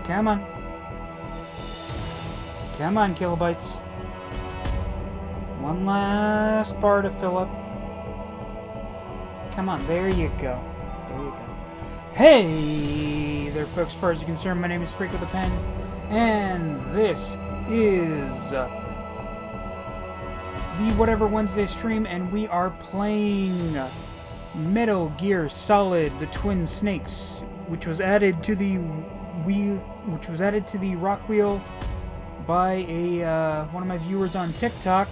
Come on. Come on, kilobytes. One last bar to fill up. Come on, there you go. There you go. Hey there, folks. As far as you're concerned, my name is Freak with a Pen, and this is the Whatever Wednesday stream, and we are playing Metal Gear Solid: The Twin Snakes, which was added to the Rock Wheel by a one of my viewers on TikTok,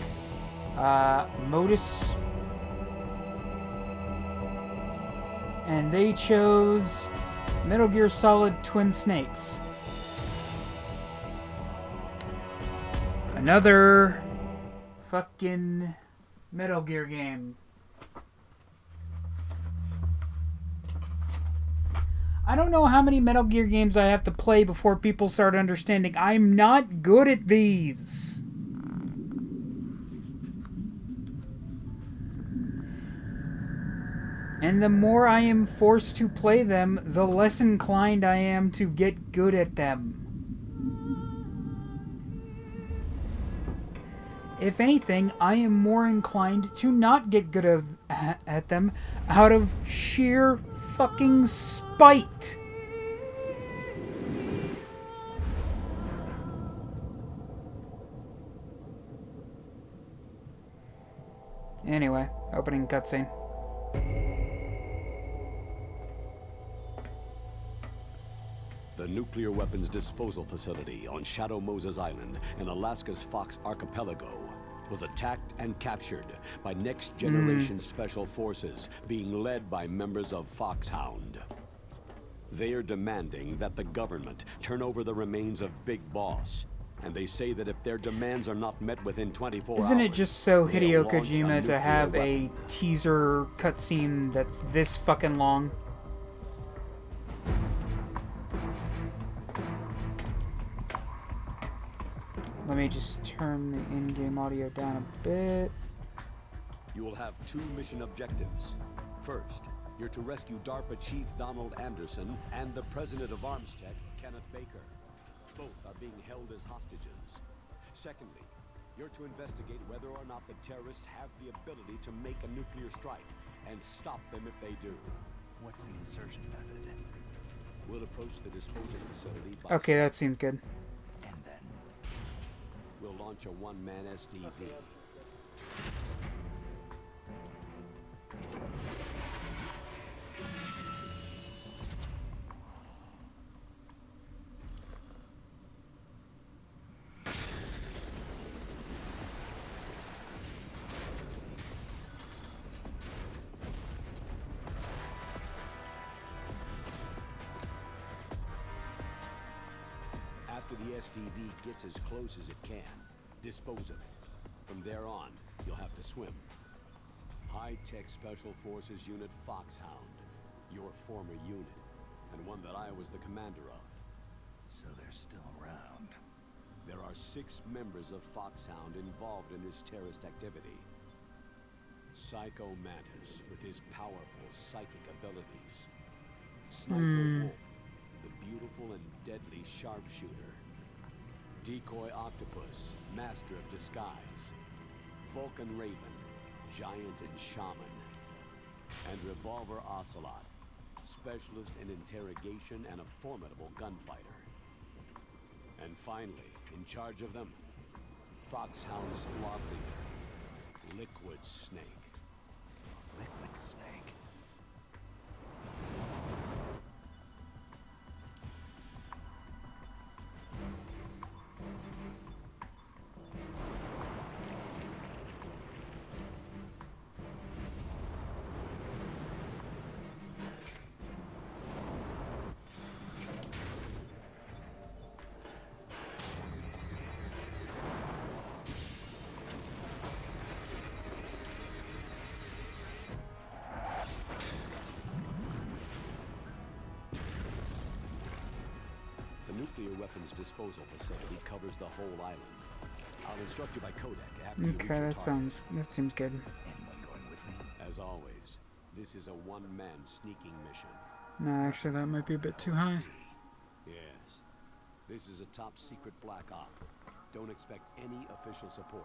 Modus, and they chose Metal Gear Solid: Twin Snakes. Another fucking Metal Gear game. I don't know how many Metal Gear games I have to play before people start understanding I'm not good at these. And the more I am forced to play them, the less inclined I am to get good at them. If anything, I am more inclined to not get good at them out of sheer fucking spite. Anyway, opening cutscene. The nuclear weapons disposal facility on Shadow Moses Island in Alaska's Fox Archipelago was attacked and captured by Next Generation Special Forces being led by members of Foxhound. They are demanding that the government turn over the remains of Big Boss, and they say that if their demands are not met within 24 hours... Isn't it just so Hideo Kojima to have a teaser cutscene that's this fucking long? Let me just turn the in-game audio down a bit. You will have two mission objectives. First, you're to rescue DARPA Chief Donald Anderson and the President of Armstech, Kenneth Baker. Both are being held as hostages. Secondly, you're to investigate whether or not the terrorists have the ability to make a nuclear strike and stop them if they do. What's the insertion method? We'll approach the disposal facility by... Okay, that seems good. And then? We'll launch a one-man SDV. After the SDV gets as close as it can, dispose of it. From there on, you'll have to swim. High-tech Special Forces Unit Foxhound, your former unit, and one that I was the commander of. So they're still around. There are 6 members of Foxhound involved in this terrorist activity. Psycho Mantis, with his powerful psychic abilities. Sniper Wolf, the beautiful and deadly sharpshooter. Decoy Octopus, master of disguise. Vulcan Raven, giant and shaman. And Revolver Ocelot, specialist in interrogation and a formidable gunfighter. And finally, in charge of them, Foxhound squad leader, Liquid Snake. Liquid Snake. The nuclear weapons disposal facility covers the whole island. I'll instruct you by codec after you reach your target. That seems good. Anyone going with me? As always, this is a one-man sneaking mission. No, actually, that might be a bit too high. Yes. This is a top secret black op. Don't expect any official support.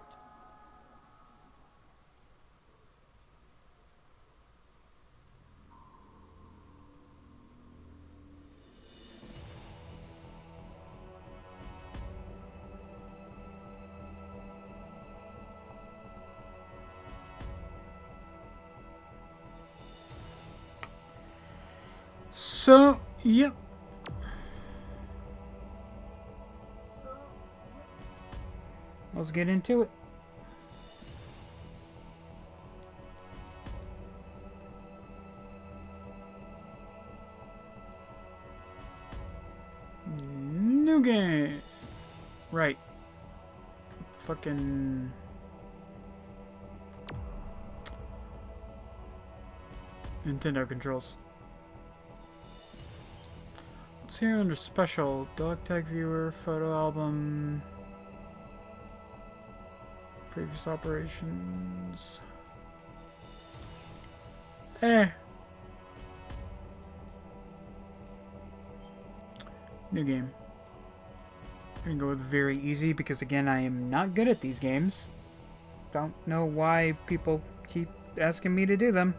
So, yep. Let's get into it. New game. Right. Fucking... Nintendo controls. It's here under special. Dog tag viewer, photo album, previous operations. New game. I'm gonna go with very easy because again I am not good at these games. Don't know why people keep asking me to do them.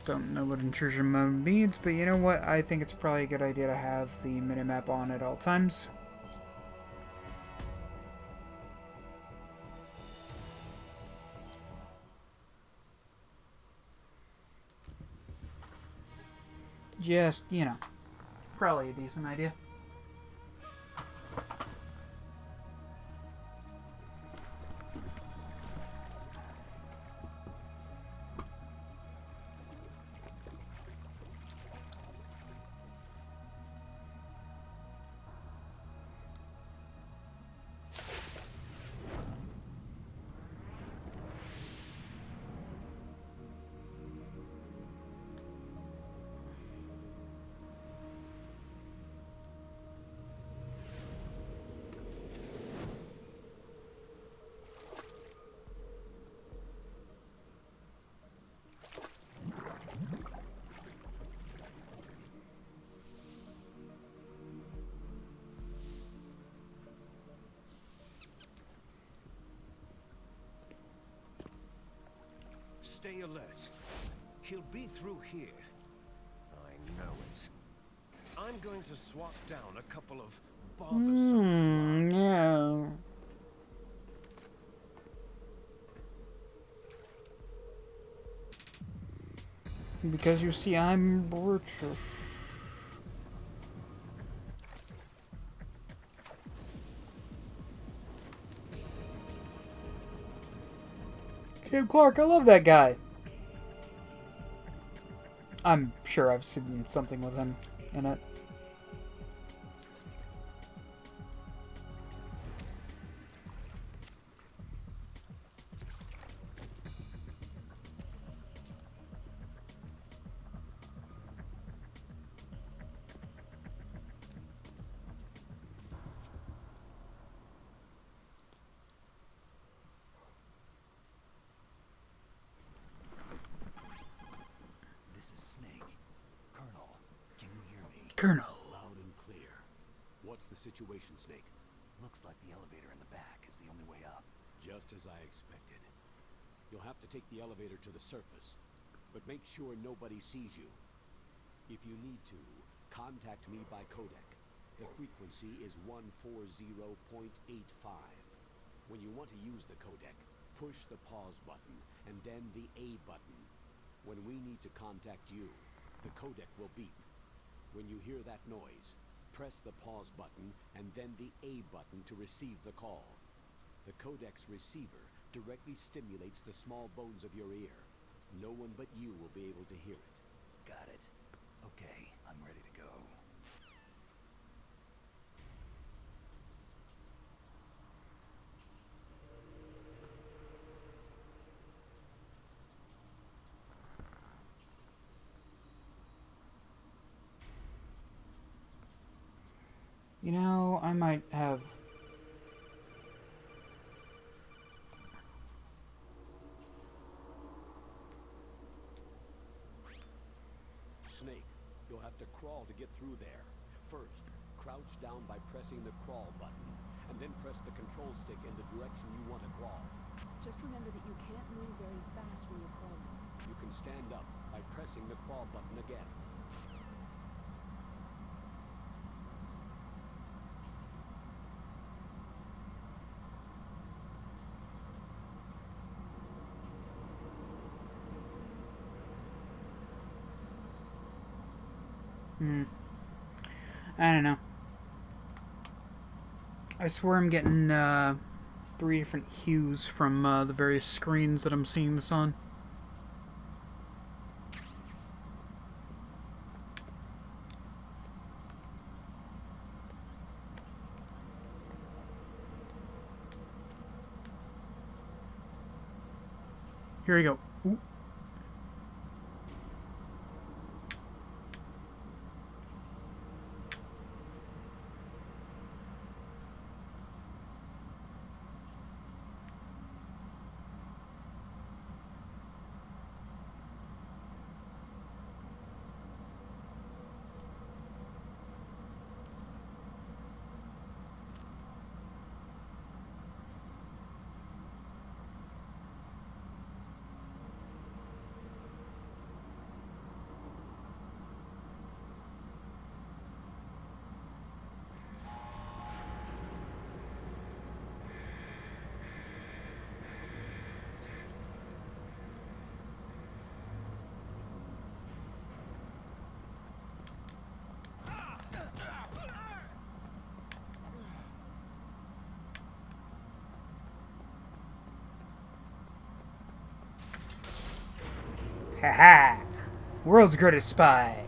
Don't know what intrusion mode means, but you know what? I think it's probably a good idea to have the minimap on at all times. Just, you know, probably a decent idea. Stay alert. He'll be through here. I know it. I'm going to swat down a couple of bothersome flies. No. Because you see, I'm British. Kim Clark, I love that guy. I'm sure I've seen something with him in it. Colonel. Loud and clear. What's the situation, Snake? Looks like the elevator in the back is the only way up. Just as I expected. You'll have to take the elevator to the surface, but make sure nobody sees you. If you need to, contact me by codec. The frequency is 140.85. When you want to use the codec, push the pause button and then the A button. When we need to contact you, the codec will beep. When you hear that noise, press the pause button and then the A button to receive the call. The codec's receiver directly stimulates the small bones of your ear. No one but you will be able to hear it. Got it. Okay, I'm ready to go. You know, I might have... Snake, you'll have to crawl to get through there. First, crouch down by pressing the crawl button, and then press the control stick in the direction you want to crawl. Just remember that you can't move very fast when you're crawling. You can stand up by pressing the crawl button again. I don't know. I swear I'm getting 3 different hues from the various screens that I'm seeing this on. Here we go. Ooh. Haha! World's greatest spy.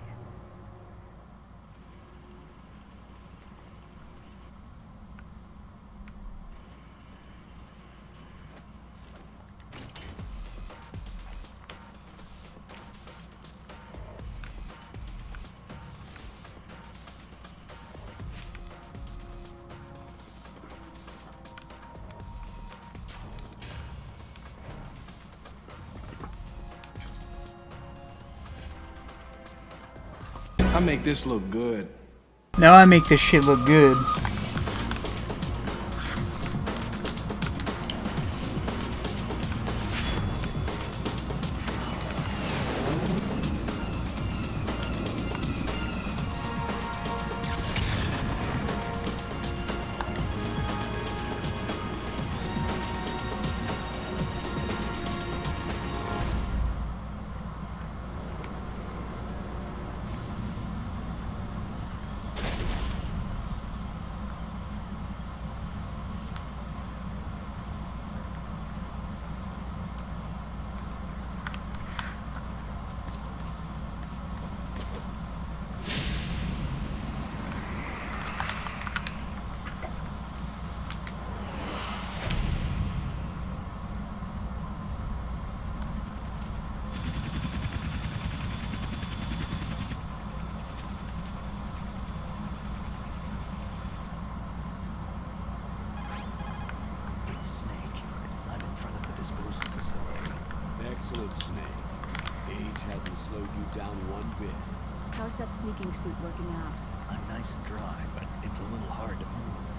I make this look good. Now I make this shit look good. It's Snake. I'm in front of the disposal facility. Excellent, Snake. Age hasn't slowed you down one bit. How's that sneaking suit working out? I'm nice and dry, but it's a little hard to move.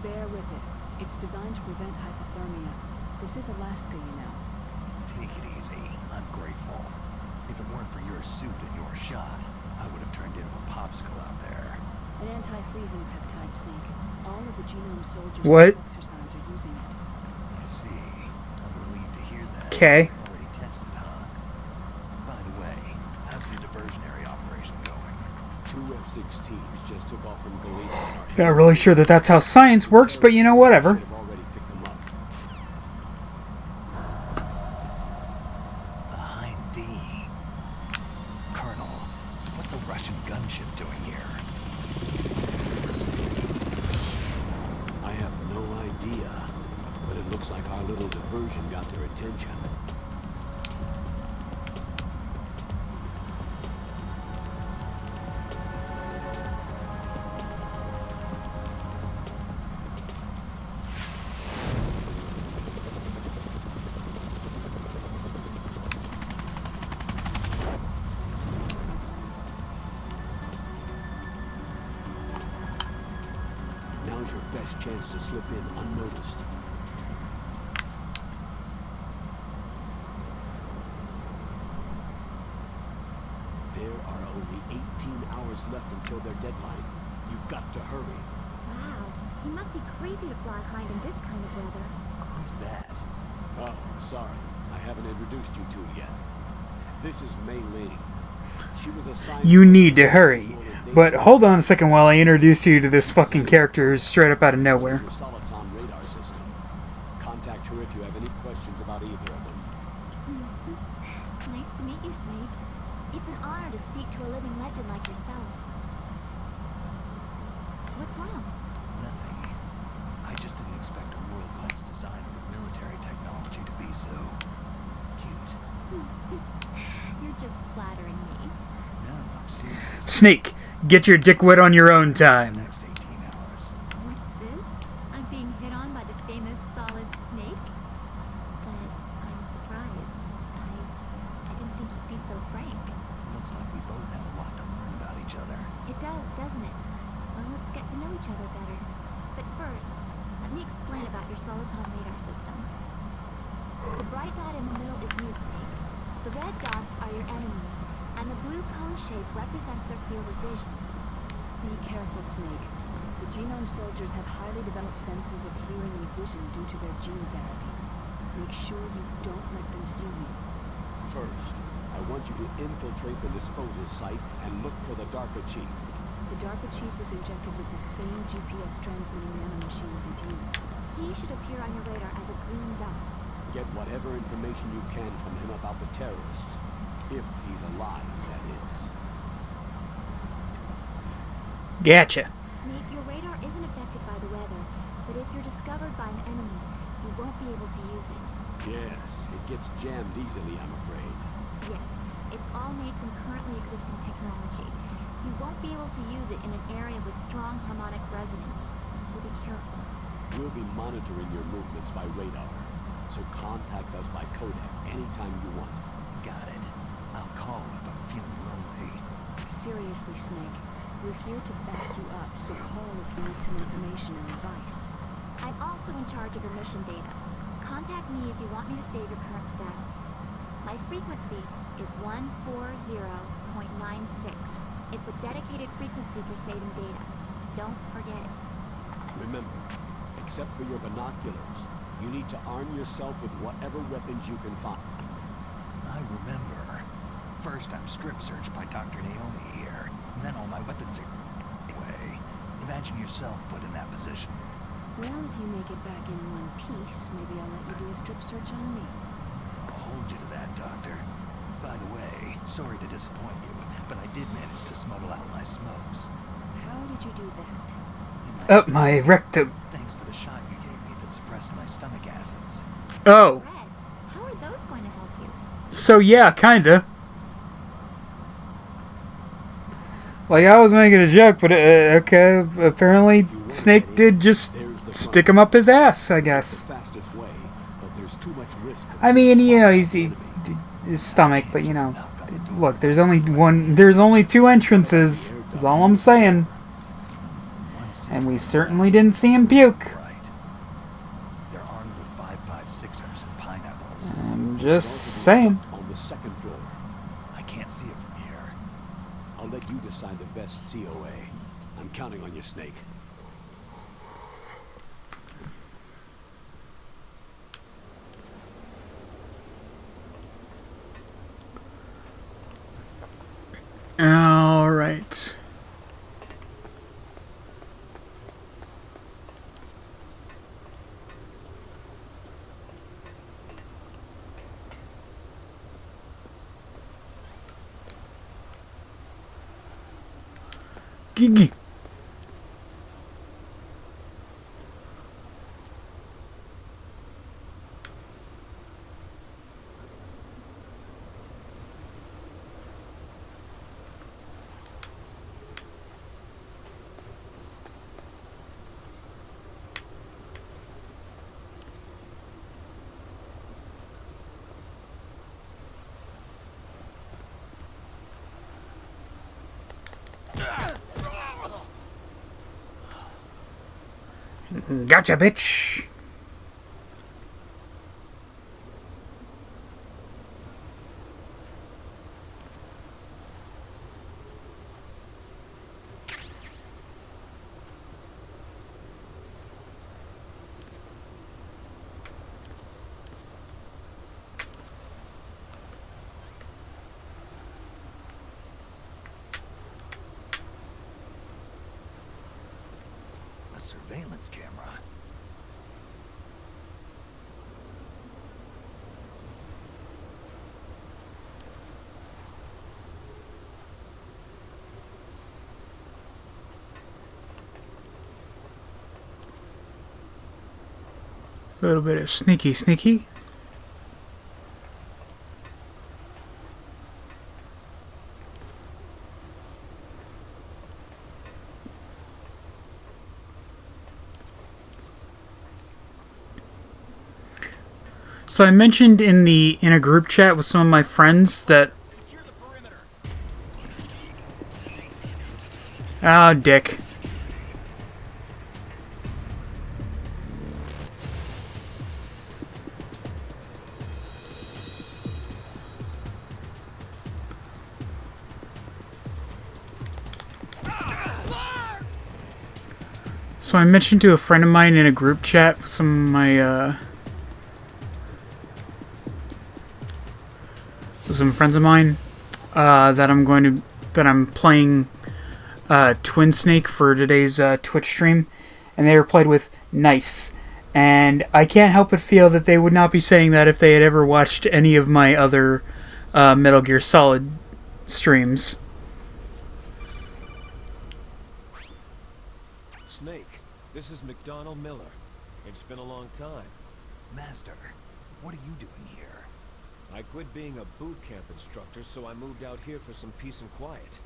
Bear with it. It's designed to prevent hypothermia. This is Alaska, you know. Take it easy. I'm grateful. If it weren't for your suit and your shot, I would have turned into a popsicle out there. An anti-freezing peptide, Snake. All of the genome soldiers What? in this exercise are using it. I see. I'm relieved to hear that. 'Kay. Already tested, huh? By the way, how's the diversionary operation going? 2 F-16s just took off from Galicia. Not really sure that that's how science works, but you know, whatever. Should have already picked them up. The Hind D. Colonel, what's a Russian gunship doing here? I have no idea, but it looks like our little diversion got their attention. last chance to slip in unnoticed. There are only 18 hours left until their deadline. You've got to hurry. Wow, he must be crazy to fly hind in this kind of weather. Who's that? Oh, sorry. I haven't introduced you to yet. This is Mei Ling. She was assigned You need to hurry. But hold on a second while I introduce you to this fucking character who's straight up out of nowhere. Your Soliton radar system. Contact her if you have any questions about either of them. Nice to meet you, Snake. It's an honor to speak to a living legend like yourself. What's wrong? Nothing. I just didn't expect a world-class designer with military technology to be so cute. You're just flattering me. No, I'm serious. Snake, get your dick wet on your own time. Next 18 hours. What's this? I'm being hit on by the famous Solid Snake? But I'm surprised. I didn't think you'd be so frank. Looks like we both have a lot to learn about each other. It does, doesn't it? Well, let's get to know each other better. But first, let me explain about your Soliton radar system. The bright dot in the middle is you, Snake. The red dots are your enemies, and the blue cone shape represents their field of vision. Be careful, Snake. The genome soldiers have highly developed senses of hearing and vision due to their gene therapy. Make sure you don't let them see you. First, I want you to infiltrate the disposal site and look for the DARPA chief. The DARPA chief was injected with the same GPS transmitting nanomachines as you. He should appear on your radar as a green dot. Get whatever information you can from him about the terrorists. If he's alive, that is. Gotcha. Snake, your radar isn't affected by the weather, but if you're discovered by an enemy, you won't be able to use it. Yes, it gets jammed easily, I'm afraid. Yes, it's all made from currently existing technology. You won't be able to use it in an area with strong harmonic resonance, so be careful. We'll be monitoring your movements by radar, so contact us by codec anytime you want. Got it. I'll call if I'm feeling lonely. Seriously, Snake. We're here to back you up, so call if you need some information or advice. I'm also in charge of your mission data. Contact me if you want me to save your current status. My frequency is 140.96. It's a dedicated frequency for saving data. Don't forget it. Remember, except for your binoculars, you need to arm yourself with whatever weapons you can find. I remember. First, I'm strip searched by Dr. Naomi here, and then all my weapons are away. Imagine yourself put in that position. Well, if you make it back in one piece, maybe I'll let you do a strip search on me. I'll hold you to that, Doctor. By the way, sorry to disappoint you, but I did manage to smuggle out my smokes. How did you do that? In Up my rectum. Thanks to the shot you gave me that suppressed my stomach acids. Oh. Reds, how are those going to help you? So yeah, kinda. Like, I was making a joke, but okay, apparently Snake did just stick him up his ass, I guess. Fastest way, but there's too much risk. I mean, you know, his stomach, but you know, look, there's only two entrances, is all I'm saying. And we certainly didn't see him puke. Right. They're armed with 5.56ers and pineapples. I'm just saying. On the second floor. I can't see it from here. I'll let you decide the best COA. I'm counting on you, Snake. All right. Gigi. Gotcha, bitch! A surveillance camera. A little bit of sneaky, sneaky. So I mentioned in a group chat with some of my friends that. Oh, dick. So I mentioned to a friend of mine in a group chat with some of my with some friends of mine that I'm playing Twin Snake for today's Twitch stream, and they replied with "nice." And I can't help but feel that they would not be saying that if they had ever watched any of my other Metal Gear Solid streams. Snake, this is McDonald Miller. It's been a long time. Master, what are you doing here? I quit being a boot camp instructor, so I moved out here for some peace and quiet.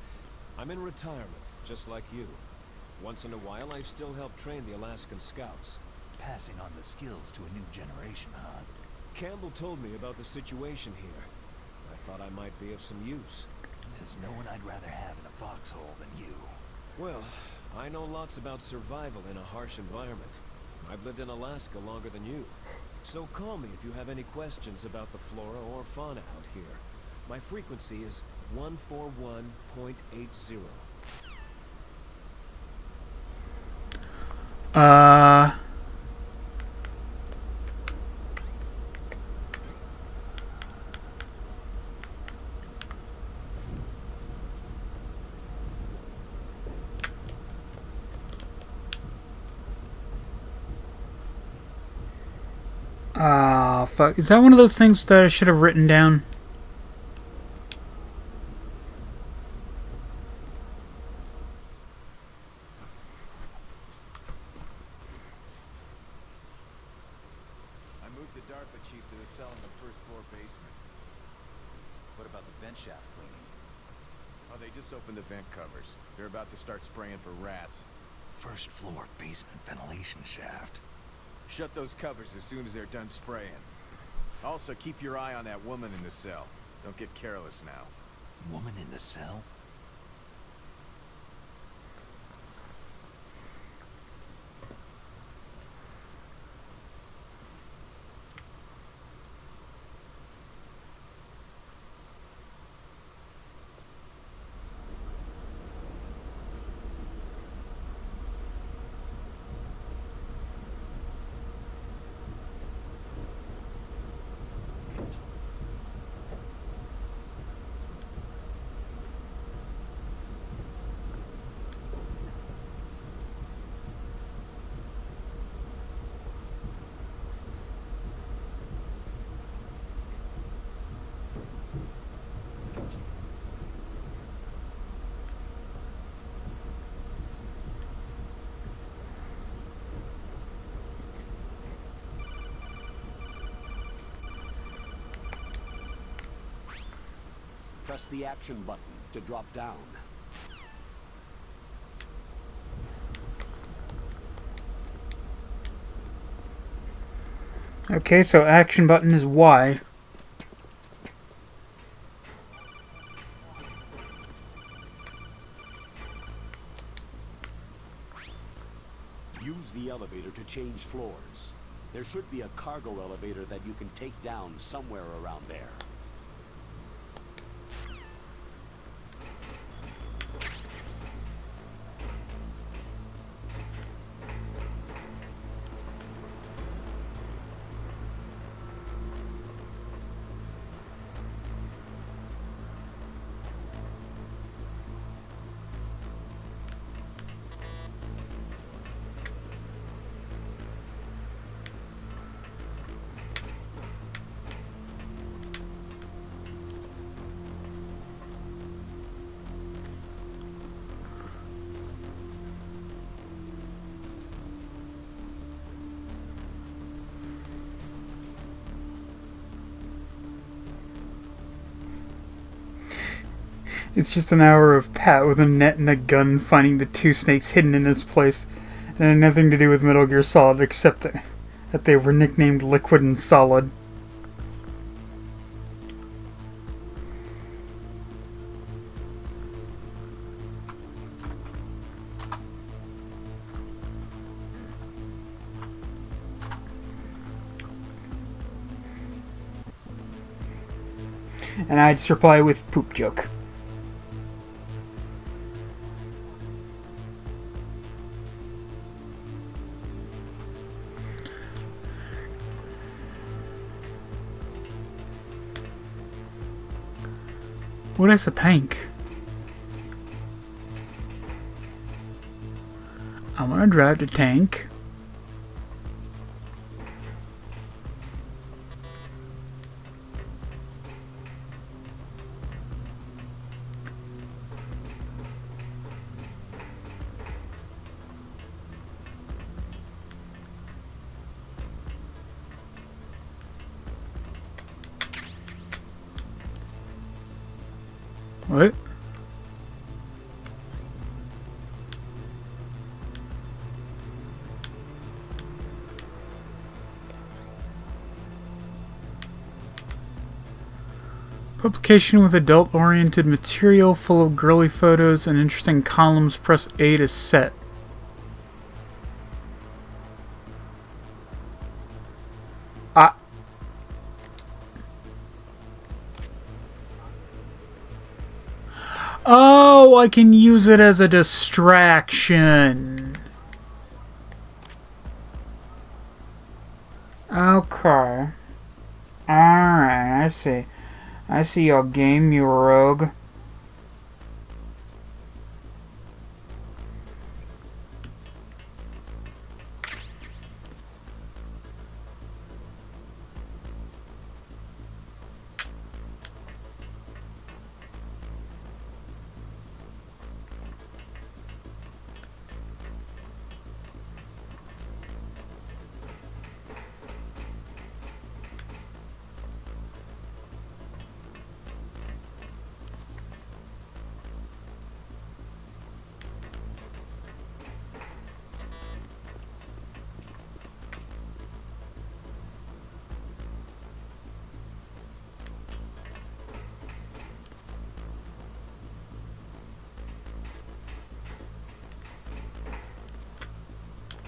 I'm in retirement, just like you. Once in a while, I still help train the Alaskan Scouts. Passing on the skills to a new generation, huh? Campbell told me about the situation here. I thought I might be of some use. There's no one I'd rather have in a foxhole than you. Well, I know lots about survival in a harsh environment. I've lived in Alaska longer than you. So call me if you have any questions about the flora or fauna out here. My frequency is 141.80. Ah, fuck. Is that one of those things that I should have written down? I moved the DARPA chief to the cell in the first floor basement. What about the vent shaft cleaning? Oh, they just opened the vent covers. They're about to start spraying for rats. First floor basement ventilation shaft. Shut those covers as soon as they're done spraying. Also, keep your eye on that woman in the cell. Don't get careless now. Woman in the cell? Press the action button to drop down. Okay, so action button is Y. Use the elevator to change floors. There should be a cargo elevator that you can take down somewhere around there. It's just an hour of Pat with a net and a gun finding the two snakes hidden in his place, and had nothing to do with Metal Gear Solid except that they were nicknamed Liquid and Solid. And I'd just reply with poop joke. What is a tank? I want to drive the tank. What? Publication with adult-oriented material full of girly photos and interesting columns. Press A to set. Oh, I can use it as a distraction. Okay. Alright, I see. I see your game, you rogue.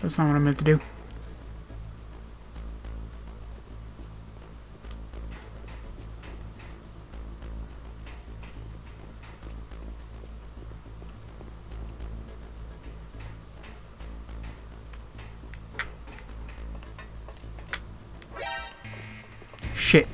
That's not what I meant to do. Shit.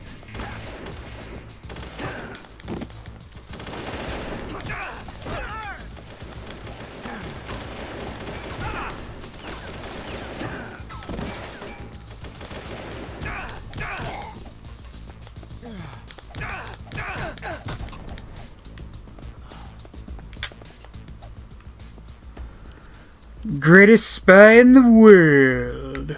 Greatest spy in the world.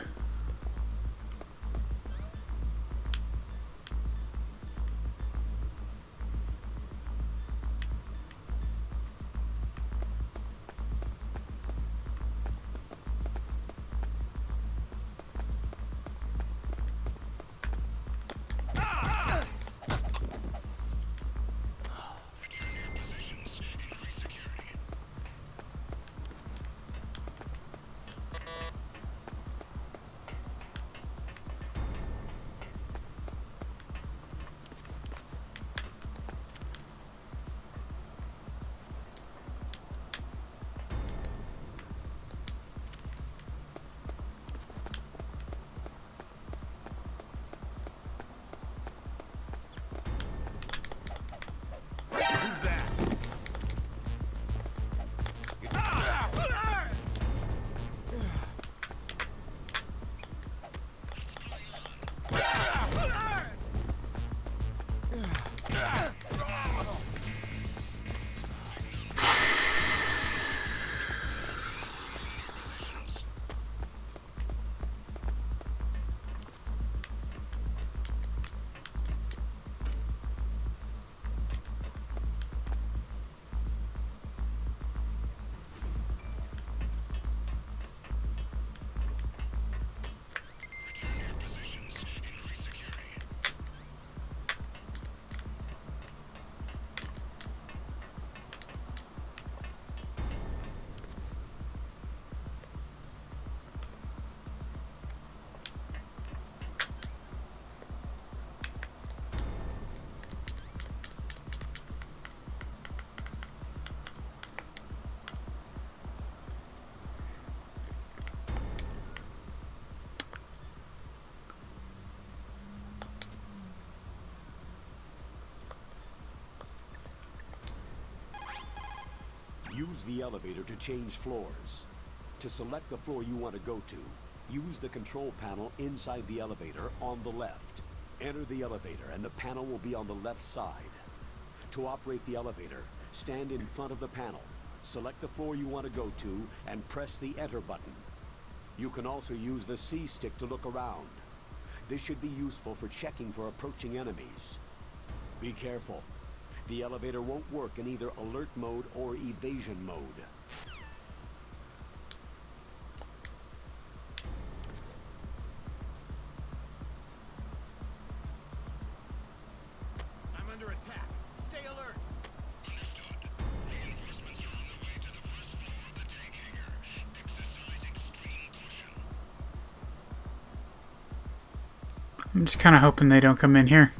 Use the elevator to change floors. To select the floor you want to go to, use the control panel inside the elevator on the left. Enter the elevator and the panel will be on the left side. To operate the elevator, stand in front of the panel, select the floor you want to go to, and press the enter button. You can also use the C stick to look around. This should be useful for checking for approaching enemies. Be careful. The elevator won't work in either alert mode or evasion mode. I'm under attack. Stay alert. Understood. Reinforcements are on the way to the first floor of the tank hangar. Exercise extreme caution. I'm just kind of hoping they don't come in here.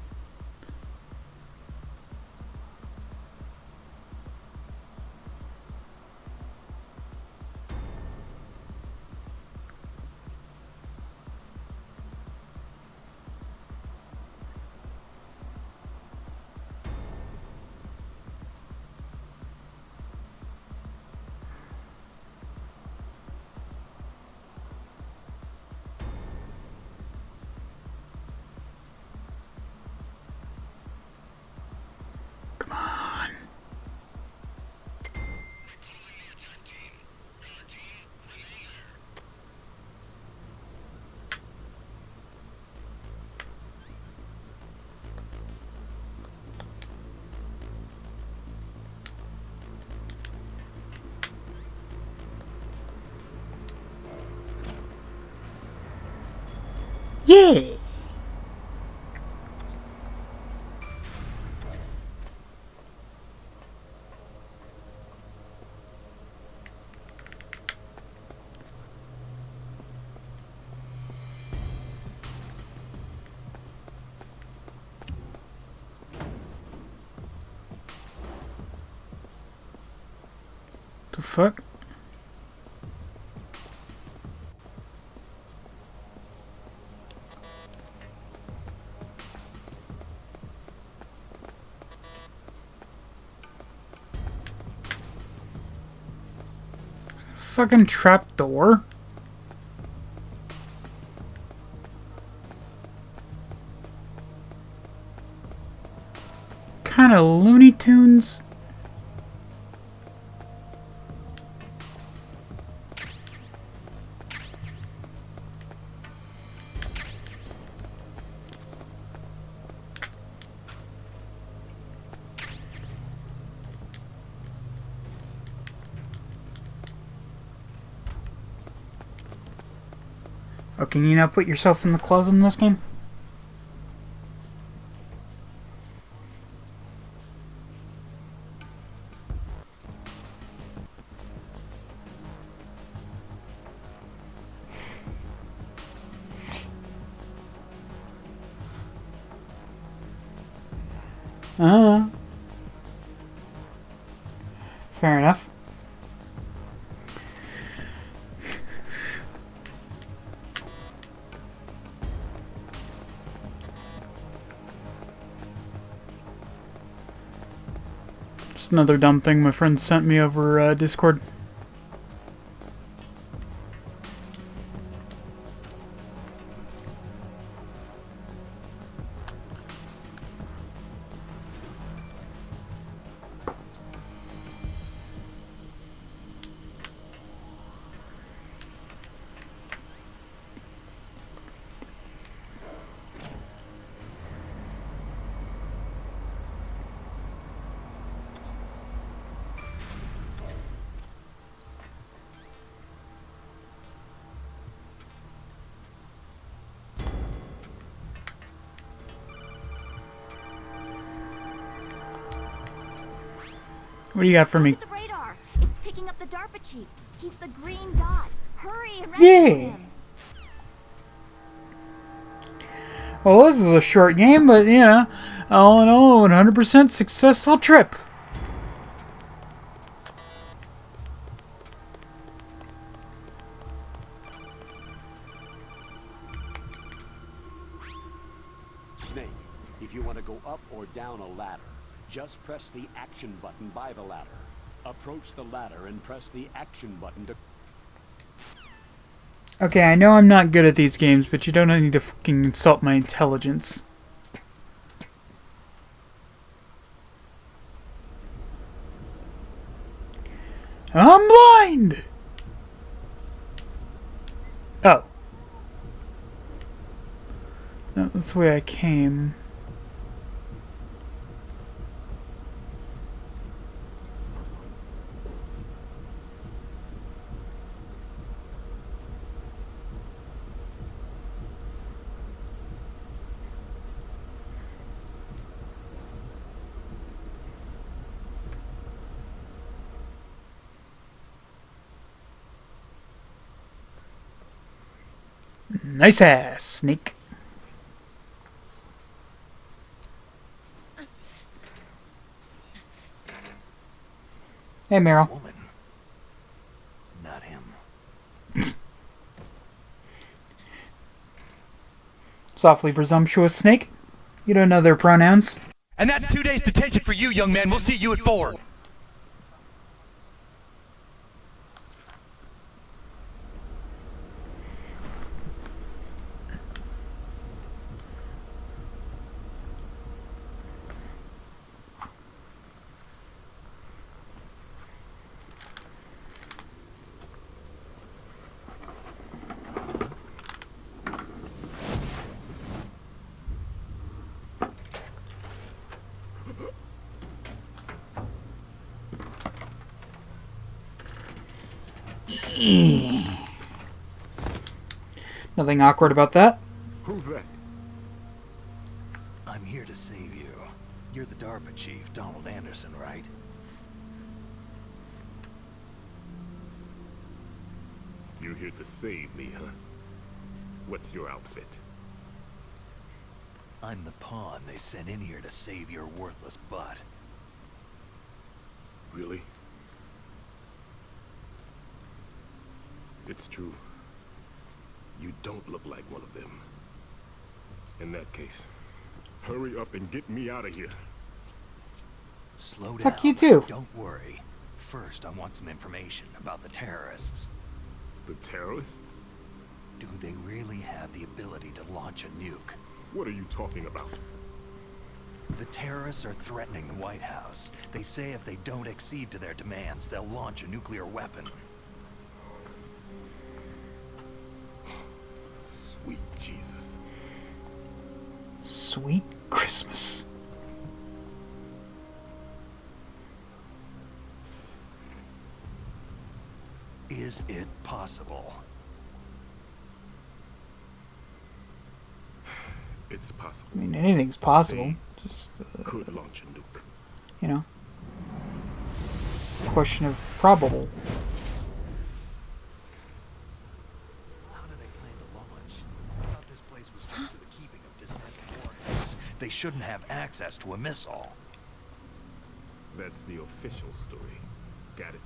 Yeah! The fuck? Fucking trap door? Kind of Looney Tunes. Oh, can you not put yourself in the closet in this game? Fair enough. Just another dumb thing my friend sent me over Discord. What do you got for me? Look at the radar. It's picking up the DARPA chief. He's the green dot. Hurry and rescue him. Well, this is a short game, but, you know, all in all, 100% successful trip. Snake, if you want to go up or down a ladder, just press the action button by the ladder. Approach the ladder and press the action button to... Okay, I know I'm not good at these games, but you don't need to fucking insult my intelligence. I'm blind! Oh. No, that's the way I came. Nice ass, Snake. Hey, Meryl. Woman. Not him. Softly presumptuous, Snake. You don't know their pronouns. And that's 2 days detention for you, young man. We'll see you at 4. Nothing awkward about that. Who's that? I'm here to save you. You're the DARPA chief, Donald Anderson, right? You're here to save me, huh? What's your outfit? I'm the pawn they sent in here to save your worthless butt. Really? It's true. You don't look like one of them. In that case, hurry up and get me out of here. Slow down. Fuck you too. Don't worry. First, I want some information about the terrorists. The terrorists? Do they really have the ability to launch a nuke? What are you talking about? The terrorists are threatening the White House. They say if they don't accede to their demands, they'll launch a nuclear weapon. Sweet Jesus. Sweet Christmas. Is it possible? It's possible. I mean, anything's possible. Just, Could launch a nuke. you know, question of probable. How do they plan to launch? I thought this place was just for the keeping of dismantled warheads. They shouldn't have access to a missile. That's the official story. Got it?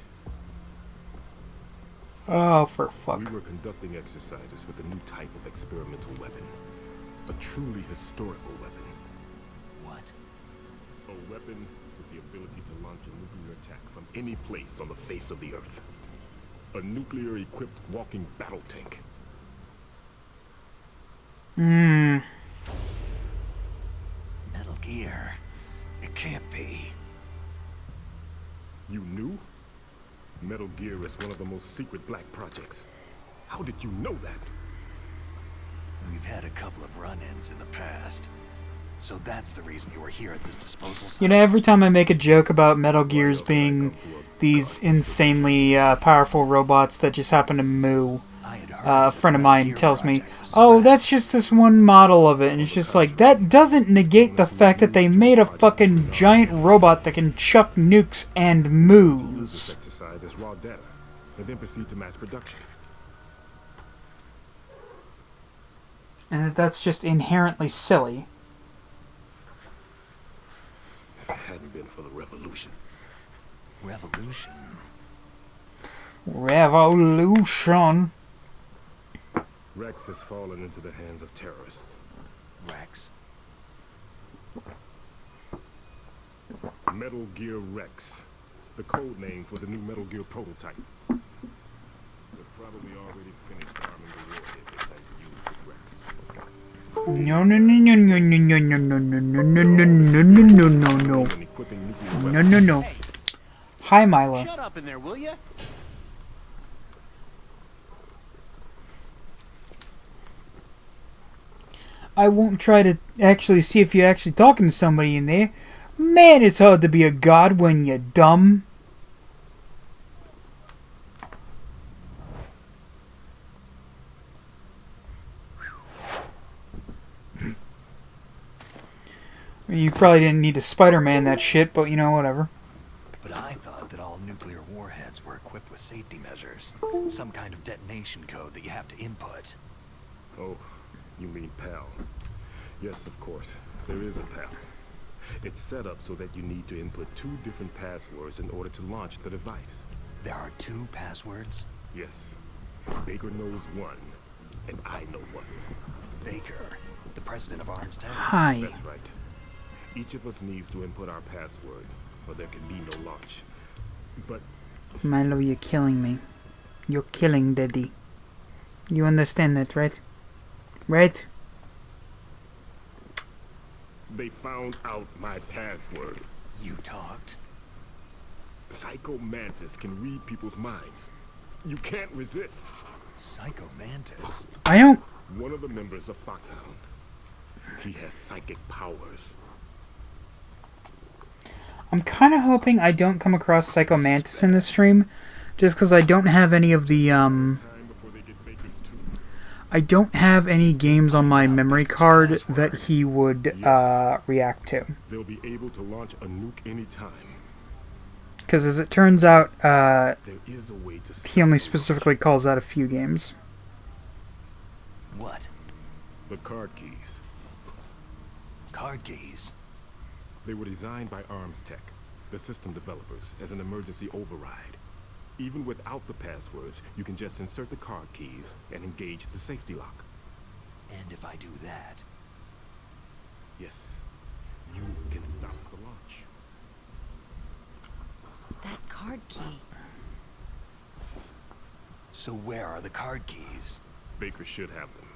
Oh, for fuck. We were conducting exercises with a new type of experimental weapon. A truly historical weapon. What? A weapon with the ability to launch a nuclear attack from any place on the face of the Earth. A nuclear-equipped walking battle tank. Hmm. Metal Gear. It can't be. You knew? Metal Gear is one of the most secret black projects. How did you know that? We've had a couple of run-ins in the past. So that's the reason you were here at this disposal site. You know, every time I make a joke about Metal Gears being these insanely powerful robots that just happen to moo, a friend of mine tells me, oh, that's just this one model of it. And it's just like, that doesn't negate the fact that they made a fucking giant robot that can chuck nukes and This moos. exercise as raw data, and then proceed to mass production. And that that's just inherently silly. If it hadn't been for the revolution. Revolution? Revolution. Rex has fallen into the hands of terrorists. Rex? Metal Gear Rex. The code name for the new Metal Gear prototype. They're probably already finished arming the warhead they plan to use with Rex. No, no, no, no, no, no, no, no, no, no, no, no, no, no, no, no. And equipping nuclear No, weapons. no, no. Hi, Milo. Shut up in there, will ya? I won't try to actually see if you're actually talking to somebody in there. Man, it's hard to be a god when you're dumb. You probably didn't need to Spider-Man that shit, but you know, whatever. But I thought that all nuclear warheads were equipped with safety measures. Some kind of detonation code that you have to input. Oh, you mean PAL. Yes, of course. There is a PAL. It's set up so that you need to input 2 different passwords in order to launch the device. There are 2 passwords? Yes. Baker knows one, and I know one. Baker, the president of Arms Tech? Hi. That's right. Each of us needs to input our password, or there can be no launch. But Milo, you're killing me. You're killing Daddy. You understand that, right? Right? they found out my password. You talked? Psycho Mantis can read people's minds. You can't resist. Psycho Mantis? I don't... One of the members of Foxhound. He has psychic powers. I'm kind of hoping I don't come across Psycho Mantis in this stream, just because I don't have any of the, I don't have any games on my memory card that he would, react to. They'll be able to launch a nuke anytime. Because as it turns out, There is a way to he only specifically calls out a few games. What? The card keys. Card keys? They were designed by Arms Tech, the system developers, as an emergency override. Even without the passwords, you can just insert the card keys and engage the safety lock. And if I do that? Yes, you can stop the launch. That card key. So where are the card keys? Baker should have them.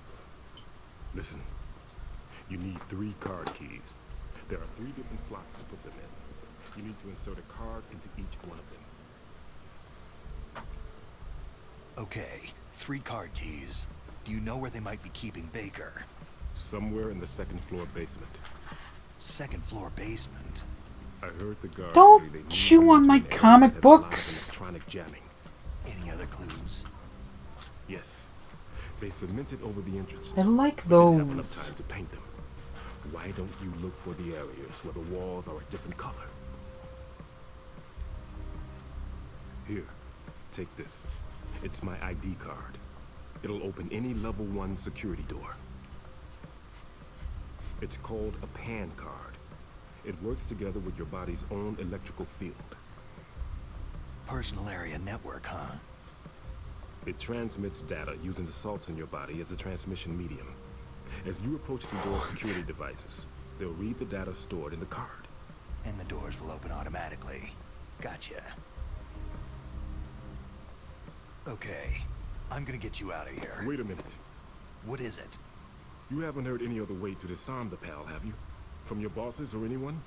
Listen, you need 3 card keys. There are 3 different slots to put them in. You need to insert a card into each one of them. Okay, 3 card keys. Do you know where they might be keeping Baker? Somewhere in the 2nd floor basement. 2nd floor basement? I heard the guards Don't say they moved chew them on into my an area comic that has a lot of books. Electronic jamming. Any other clues? Yes. They cemented over the entrances. I like But didn't have enough those. time to paint them. Why don't you look for the areas where the walls are a different color? Here, take this. It's my ID card. It'll open any level 1 security door. It's called a PAN card. It works together with your body's own electrical field. Personal area network, huh? It transmits data using the salts in your body as a transmission medium. As you approach the door's security devices, they'll read the data stored in the card. And the doors will open automatically. Gotcha. Okay, I'm gonna get you out of here. Wait a minute. What is it? You haven't heard any other way to disarm the PAL, have you? From your bosses or anyone?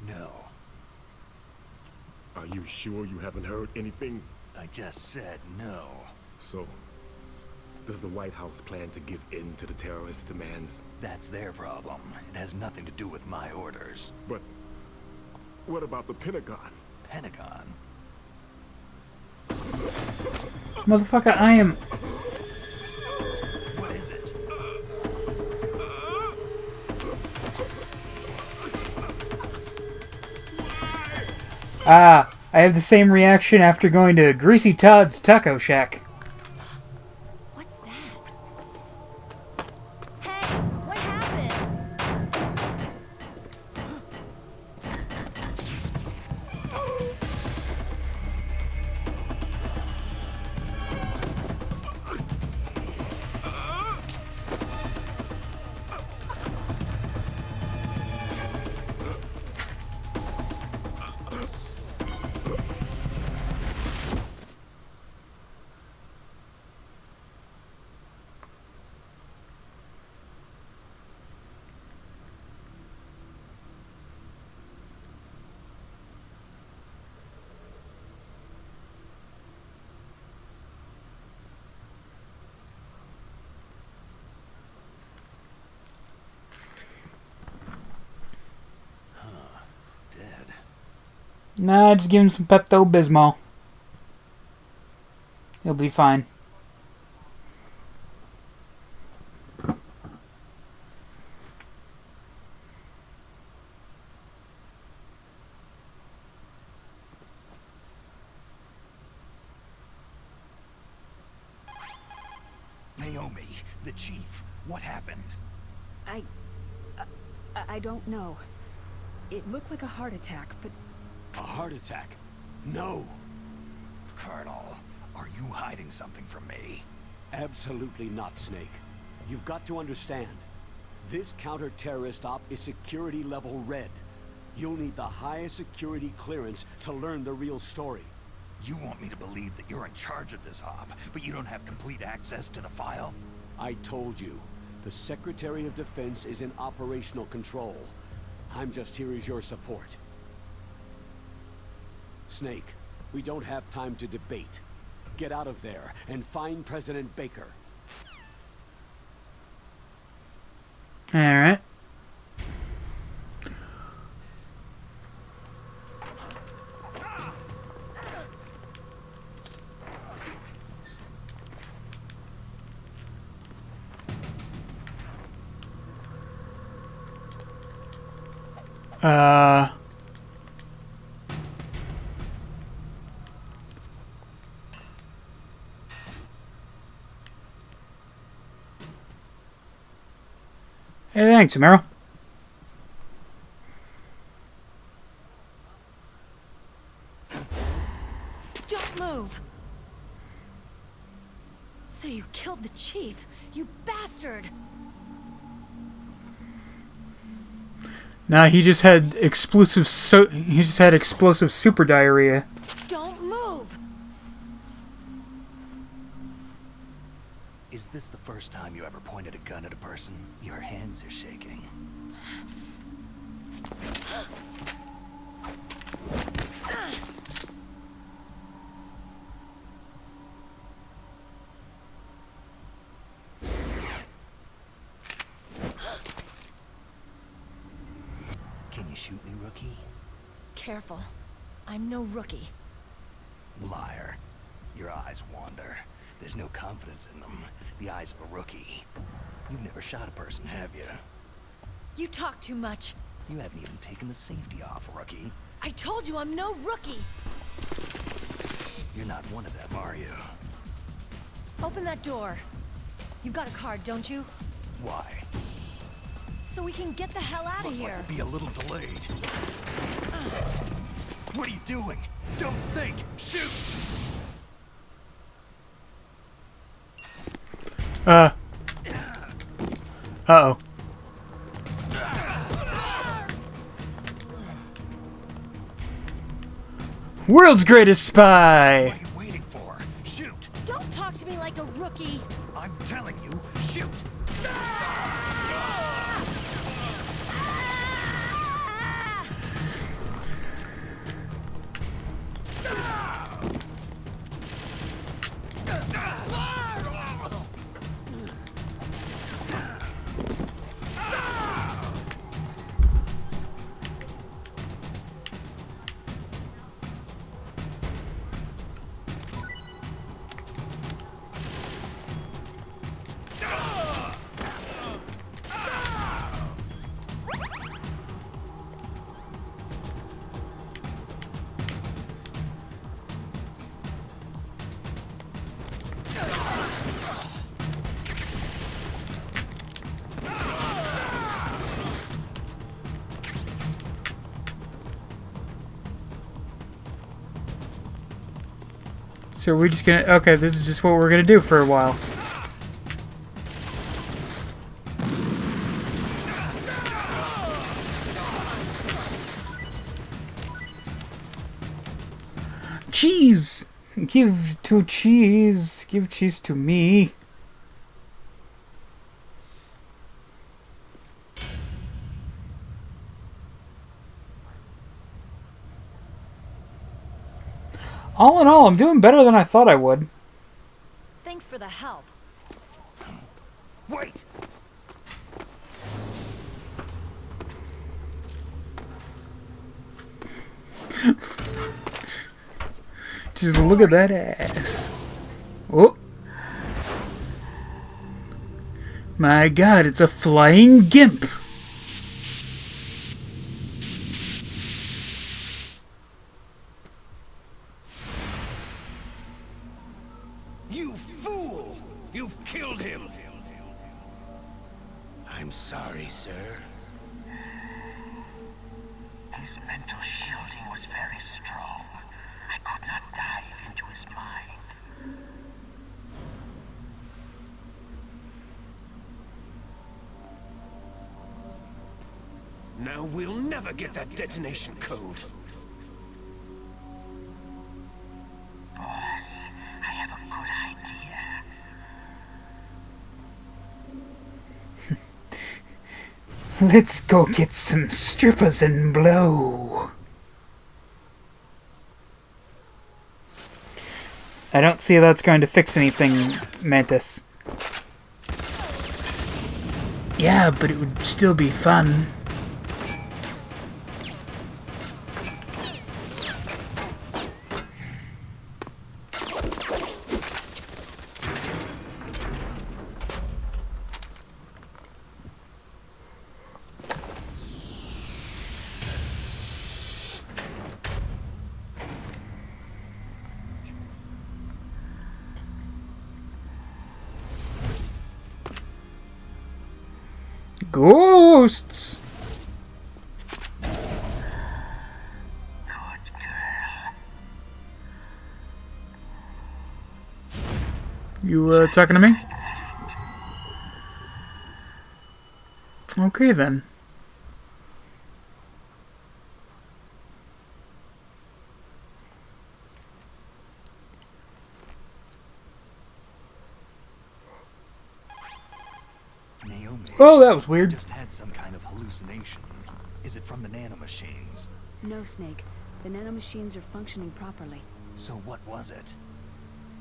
No. Are you sure you haven't heard anything? I just said no. So, does the White House plan to give in to the terrorists' demands? That's their problem. It has nothing to do with my orders. But what about the Pentagon? Pentagon? Motherfucker, I am... What is it? Ah, I have the same reaction after going to Greasy Todd's Taco Shack. What's that? Hey, what happened? Nah, just give him some Pepto-Bismol. He'll be fine. Naomi, the chief, what happened? I don't know. It looked like a heart attack, but A heart attack? No. Colonel, are you hiding something from me? Absolutely not, Snake. You've got to understand. This counter-terrorist op is security level red. You'll need the highest security clearance to learn the real story. You want me to believe that you're in charge of this op, but you don't have complete access to the file? I told you. The Secretary of Defense is in operational control. I'm just here as your support. Snake, we don't have time to debate. Get out of there and find President Baker. Alright. Hey, thanks, Amaro. don't move! So you killed the chief, you bastard! Nah, he just had explosive super diarrhea. Don't move! Is this the first time you ever pointed a gun at a person? Your hands are shaking. Can you shoot me, rookie? Careful. I'm no rookie. Liar. Your eyes wander. There's no confidence in them. The eyes of a rookie. You've never shot a person, have you? You talk too much. You haven't even taken the safety off, rookie. I told you I'm no rookie! You're not one of them, are you? Open that door. You got a card, don't you? Why? So we can get the hell out of Looks here. like we'll be a little delayed. What are you doing? Don't think! Shoot! Uh-oh. World's greatest spy! What are you waiting for? Shoot! Don't talk to me like a rookie! I'm telling you, shoot! So we're just gonna... Okay, this is just what we're gonna do for a while. Cheese! Give to cheese. Give cheese to me. All in all, I'm doing better than I thought I would. Thanks for the help. Wait! Just look at that ass. Oh. My god, it's a flying gimp. You fool! You've killed him! I'm sorry, sir. His mental shielding was very strong. I could not dive into his mind. Now we'll never get that detonation code. Boss, I have a good idea. Let's go get some strippers and blow. I don't see how that's going to fix anything, Mantis. Yeah, but it would still be fun. Ghosts! You, talking to me? Okay, then. Naomi. Oh, that was weird. Just had some kind of hallucination. Is it from the nanomachines? No, Snake. The nanomachines are functioning properly. So what was it?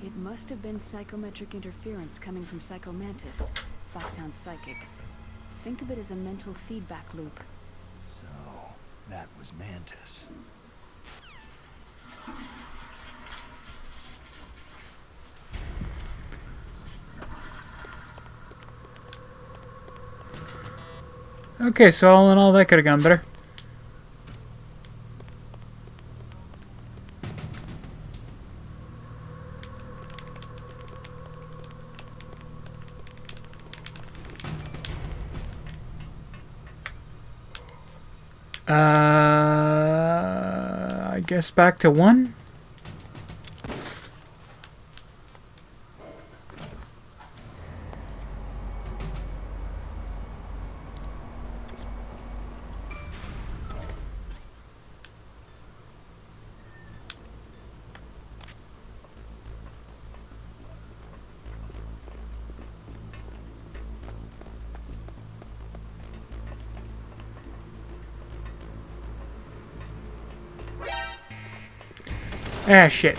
It must have been psychometric interference coming from Psycho Mantis, Foxhound's psychic. Think of it as a mental feedback loop. So, that was Mantis. Okay, so all in all, that could have gone better. I guess back to 1. Ah, shit.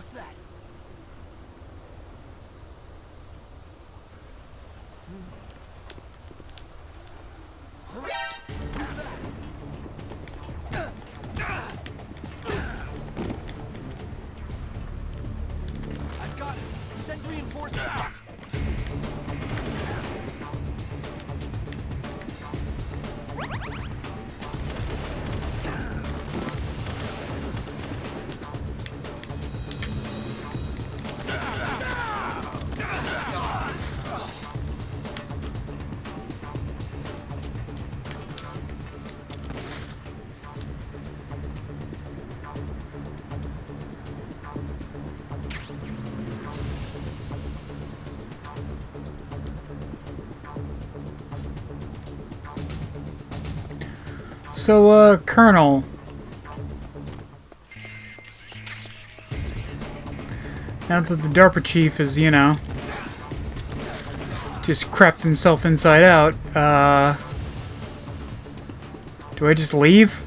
What's that? I've got it. Send reinforcements. So, Colonel. Now that the DARPA chief is, you know, just crapped himself inside out, do I just leave?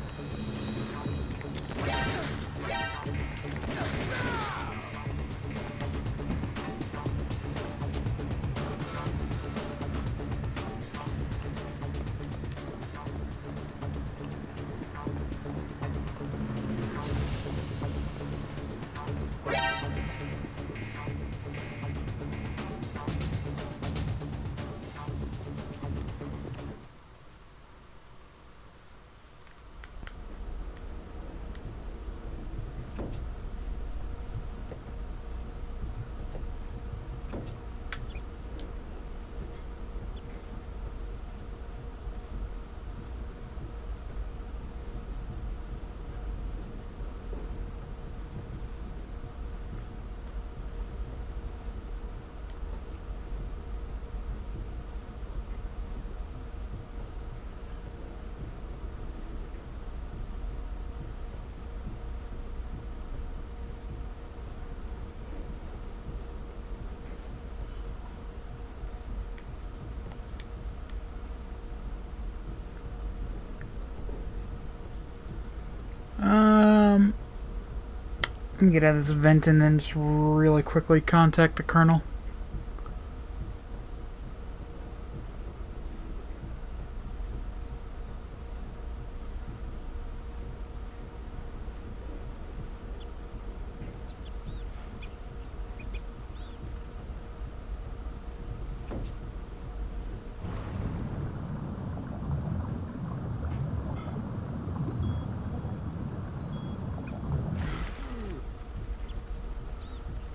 Let me get out of this vent and then just really quickly contact the Colonel.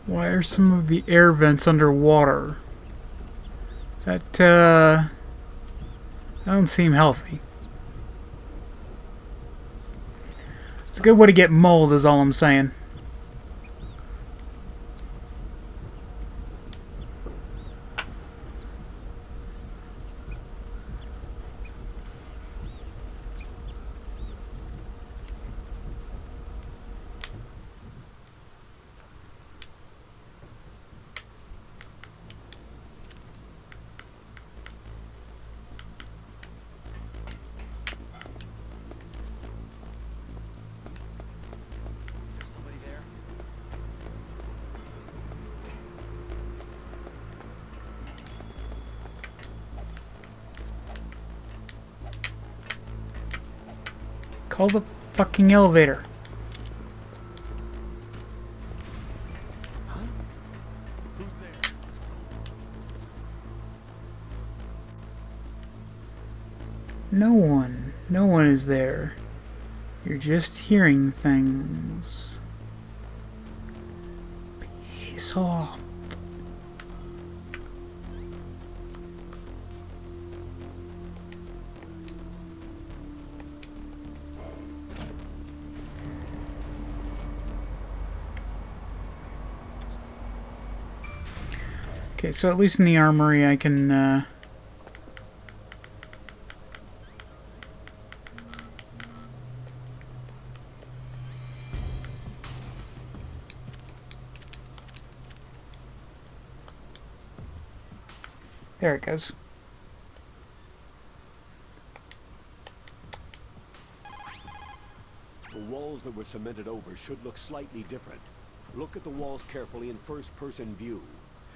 Why are some of the air vents underwater? That don't seem healthy. It's a good way to get mold, is all I'm saying. Call the fucking elevator. Huh? Who's there? No one. No one is there. You're just hearing things. Piss off. Okay, so at least in the armory I can, there it goes. The walls that were cemented over should look slightly different. Look at the walls carefully in first-person view.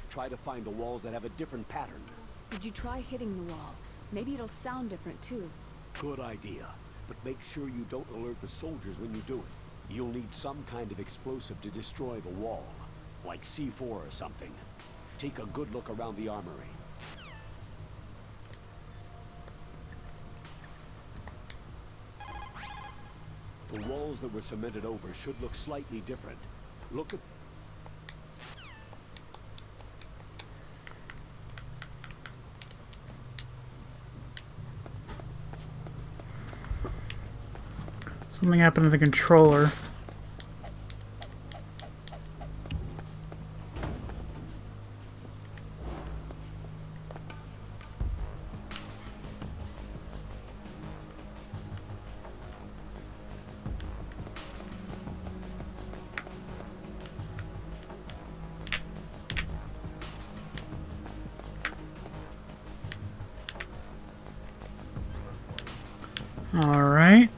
Try to find the walls that have a different pattern. Did you try hitting the wall? Maybe it'll sound different too. Good idea. But make sure you don't alert the soldiers when you do it. You'll need some kind of explosive to destroy the wall. Like C4 or something. Take a good look around the armory. The walls that were cemented over should look slightly different. Look at... Something happened to the controller. All right.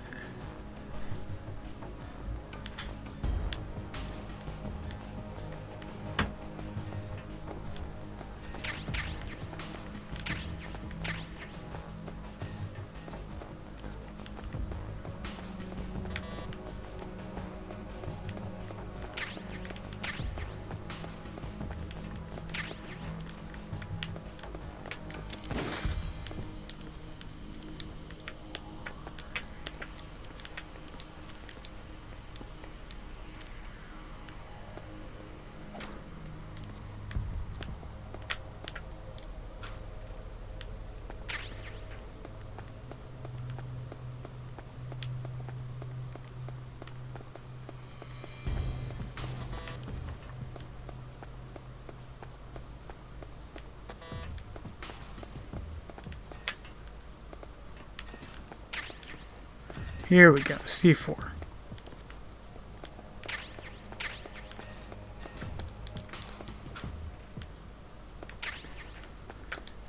Here we go, C4.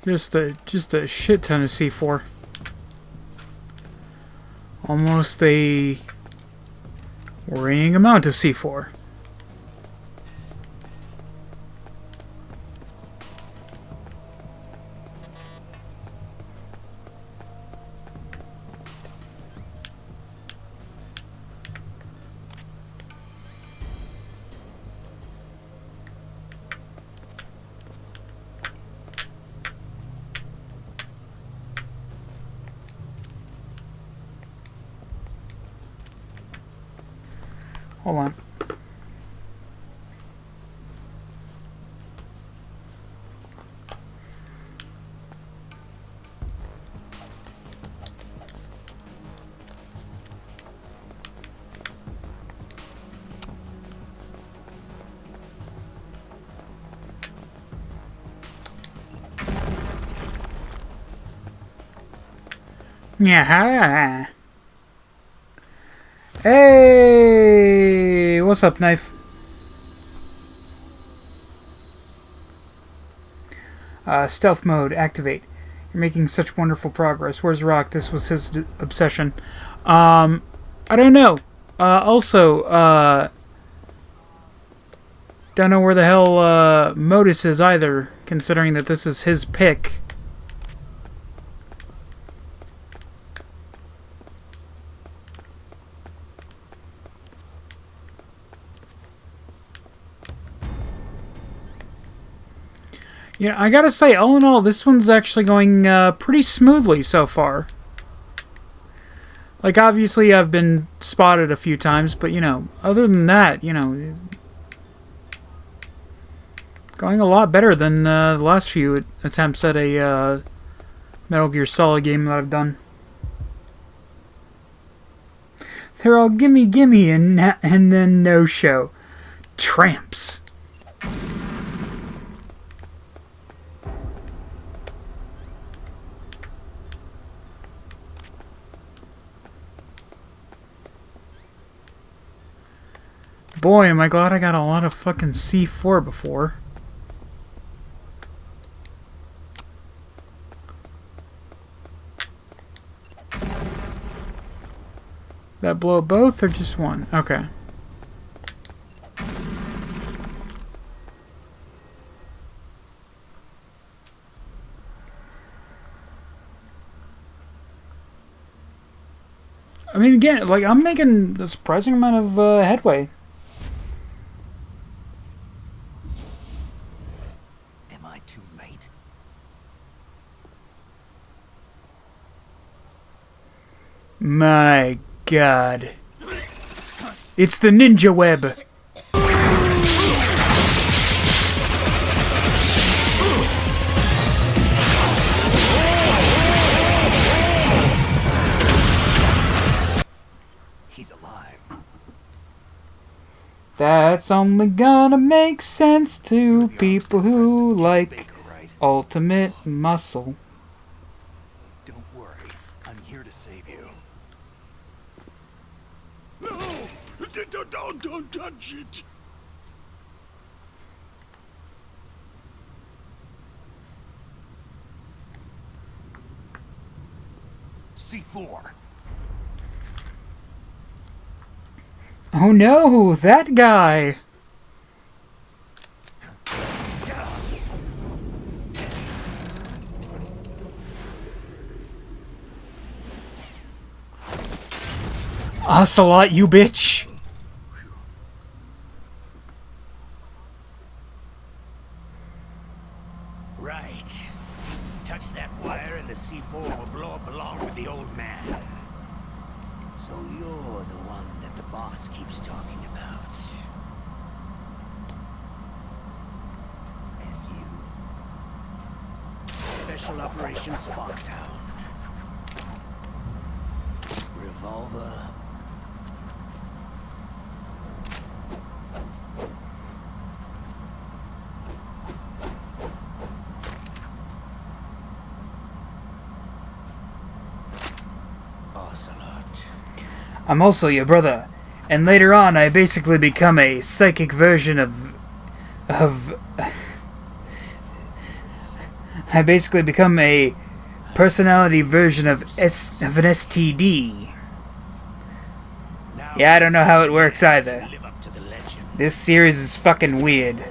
Just a shit ton of C4. Almost a worrying amount of C4. Hold on. Yeah. Hey, what's up, Knife? Stealth mode, activate. You're making such wonderful progress. Where's Rock? This was his obsession. I don't know. Don't know where the hell Modus is either, considering that this is his pick. Yeah, I gotta say, all in all, this one's actually going pretty smoothly so far. Like, obviously, I've been spotted a few times, but, you know, other than that, you know, going a lot better than the last few attempts at a Metal Gear Solid game that I've done. They're all gimme gimme and then no show. Tramps. Boy, am I glad I got a lot of fucking C4 before. That blow both or just one? Okay. I mean, again, like, I'm making a surprising amount of headway. Am I too late? My God. It's the ninja web. He's alive. That's only gonna make sense to people who like Baker, right? ultimate muscle. Don't worry. I'm here to save you. No! Don't touch it! C4. Oh no, that guy! Ocelot, you bitch! Right. Touch that wire and the C4 will blow up along with the old man. So you're the one that the boss keeps talking about. And you? Special Operations Foxhound. Revolver. Ocelot. I'm also your brother, and later on I basically become a psychic version of... I basically become a personality version of an STD. Now Yeah, I don't know how it works either. live up to the legend. This series is fucking weird.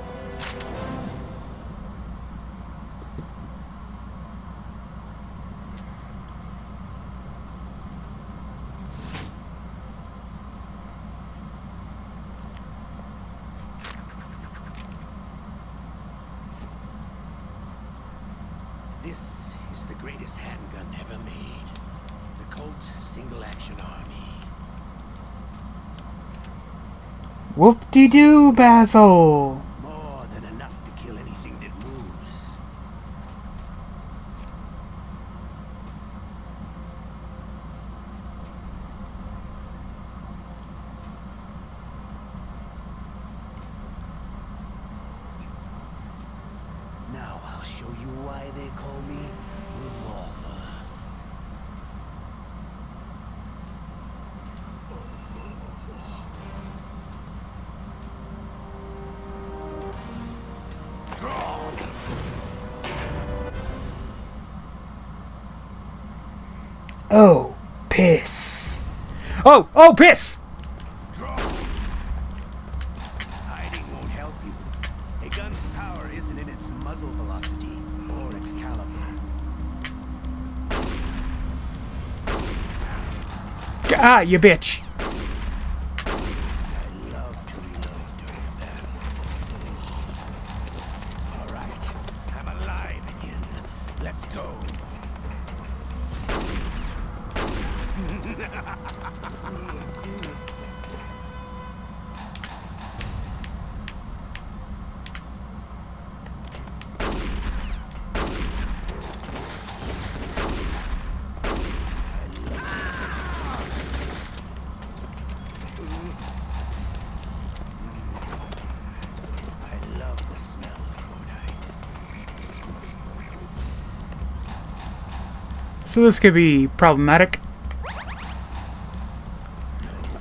This is the greatest handgun ever made. The Colt Single Action Army. Whoop-de-doo, Basil! More than enough to kill anything that moves. Now I'll show you why they call me Revolver. Draw! Oh, piss. Oh, piss! Draw! Hiding won't help you. A gun's power isn't in its muzzle velocity or its caliber. Ah, you bitch. I love to reload during a battle. All right, I'm alive again. Let's go. I love the smell of cordite. So this could be problematic.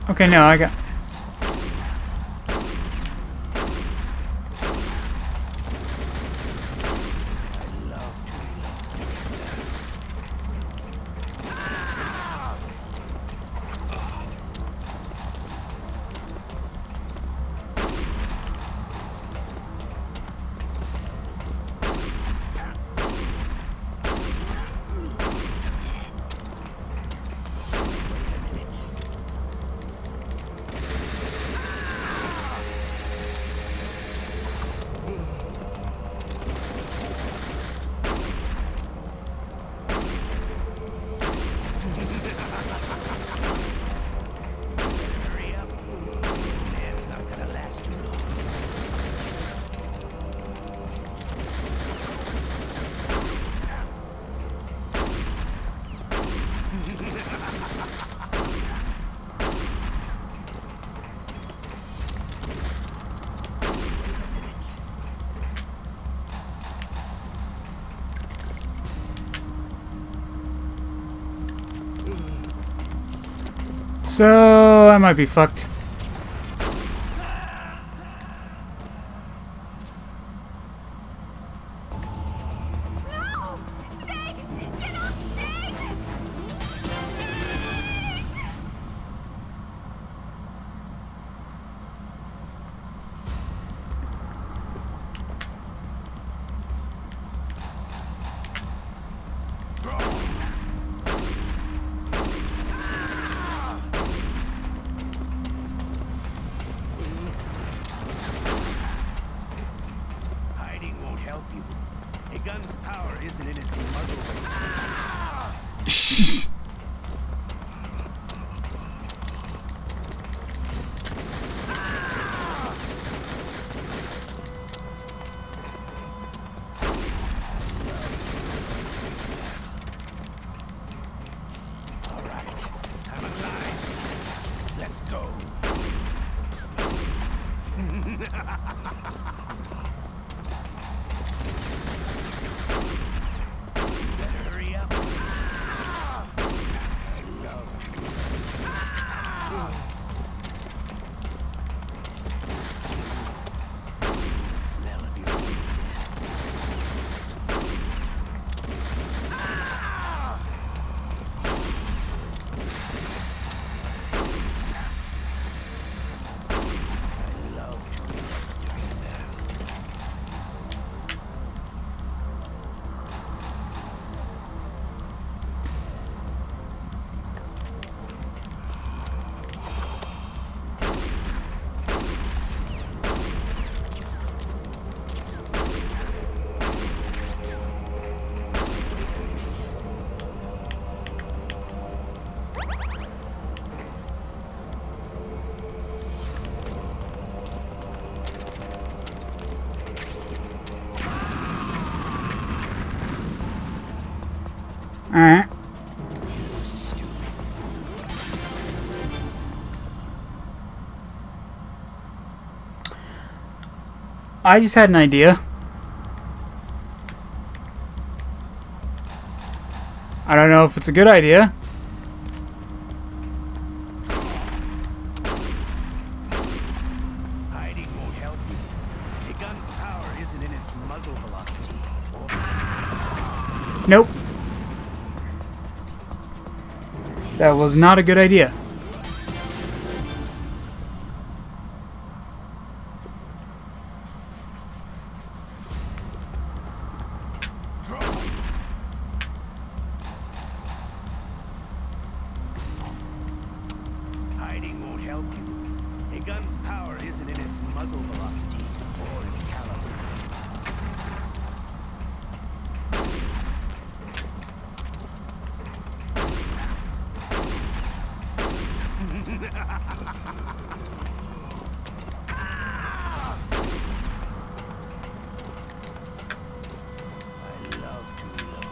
Okay, no, I got... So I might be fucked. No! Snake! Get off Snake! Hiding won't help you. A gun's power isn't in its muzzle. All right, I'm alive. Let's go. Better hurry up. I love the smell of your own death. I love to live during battle. Alright. I just had an idea. I don't know if it's a good idea. Hiding won't help you. A gun's power isn't in its muzzle velocity. Nope. That was not a good idea. Hiding won't help you. A gun's power isn't in its muzzle velocity or its caliber. I love to reload.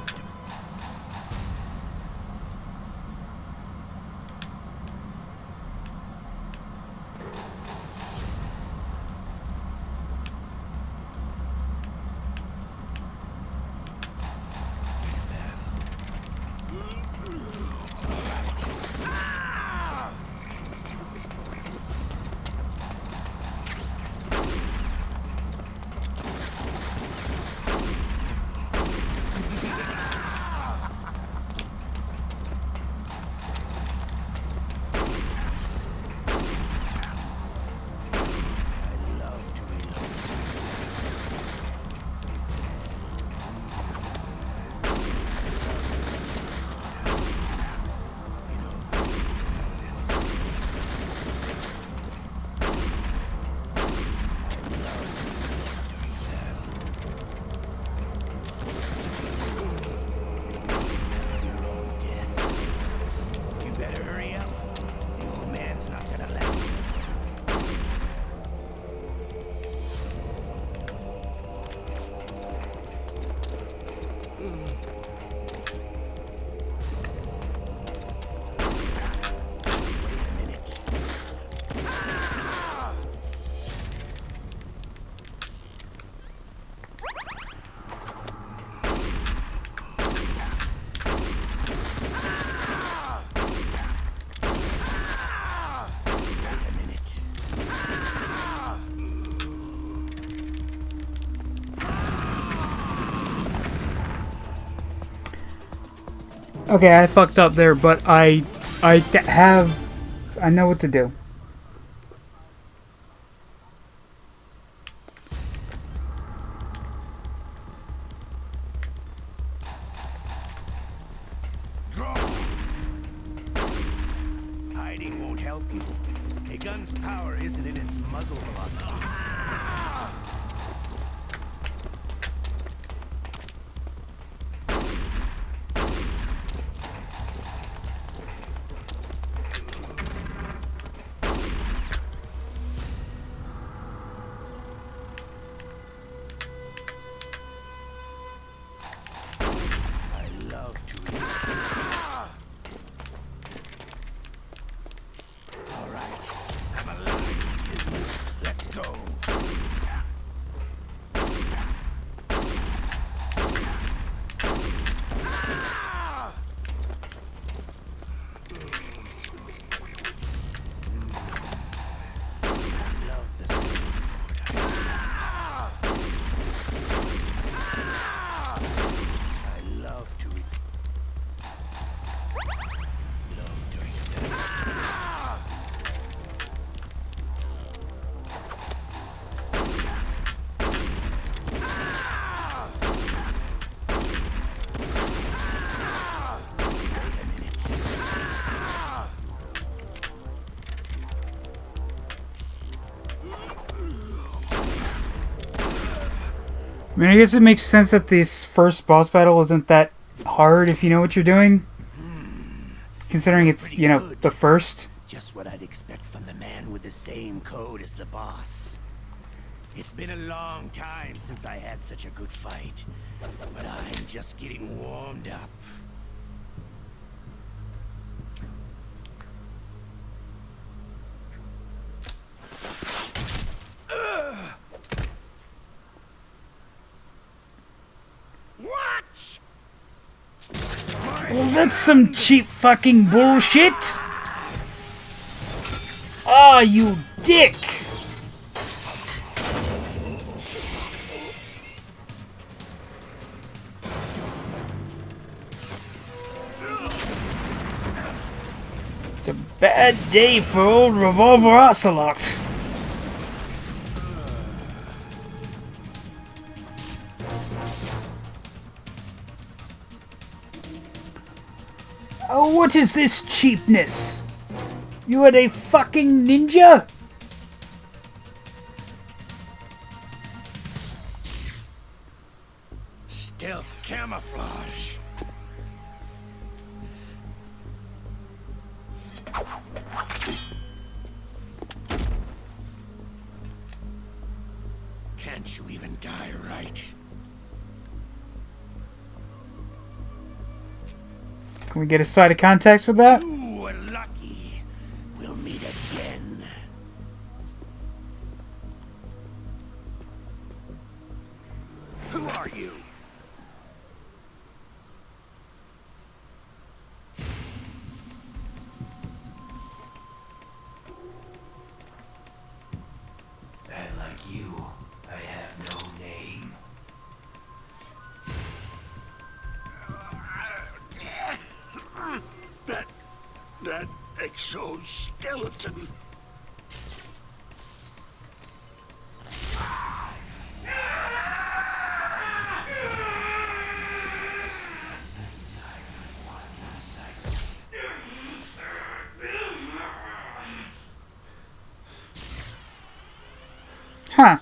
Okay, I fucked up there, but I know what to do. Draw. Hiding won't help you. A gun's power isn't in its muzzle velocity. I love to read. All right, I'm alive. Let's go. I love the sound of I love to read. Love doing that. I mean, I guess it makes sense that this first boss battle isn't that hard if you know what you're doing. Considering it's, you know, the first. Just what I'd expect from the man with the same code as the boss. It's been a long time since I had such a good fight, but I'm just getting warmed up. What? Well, that's some cheap fucking bullshit. Ah, you dick. It's a bad day for old Revolver Ocelot. Oh, what is this cheapness? You are a fucking ninja? Stealth camouflage. Can't you even die right? Can we get a side of context with that? You were lucky. We'll meet again. Who are you? And like you, I have no name. That exoskeleton. Huh.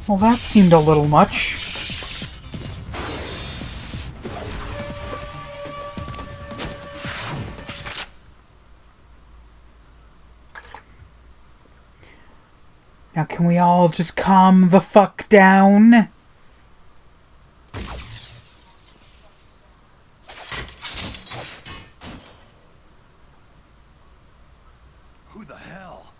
Well, that seemed a little much. Now can we all just calm the fuck down? Who the hell?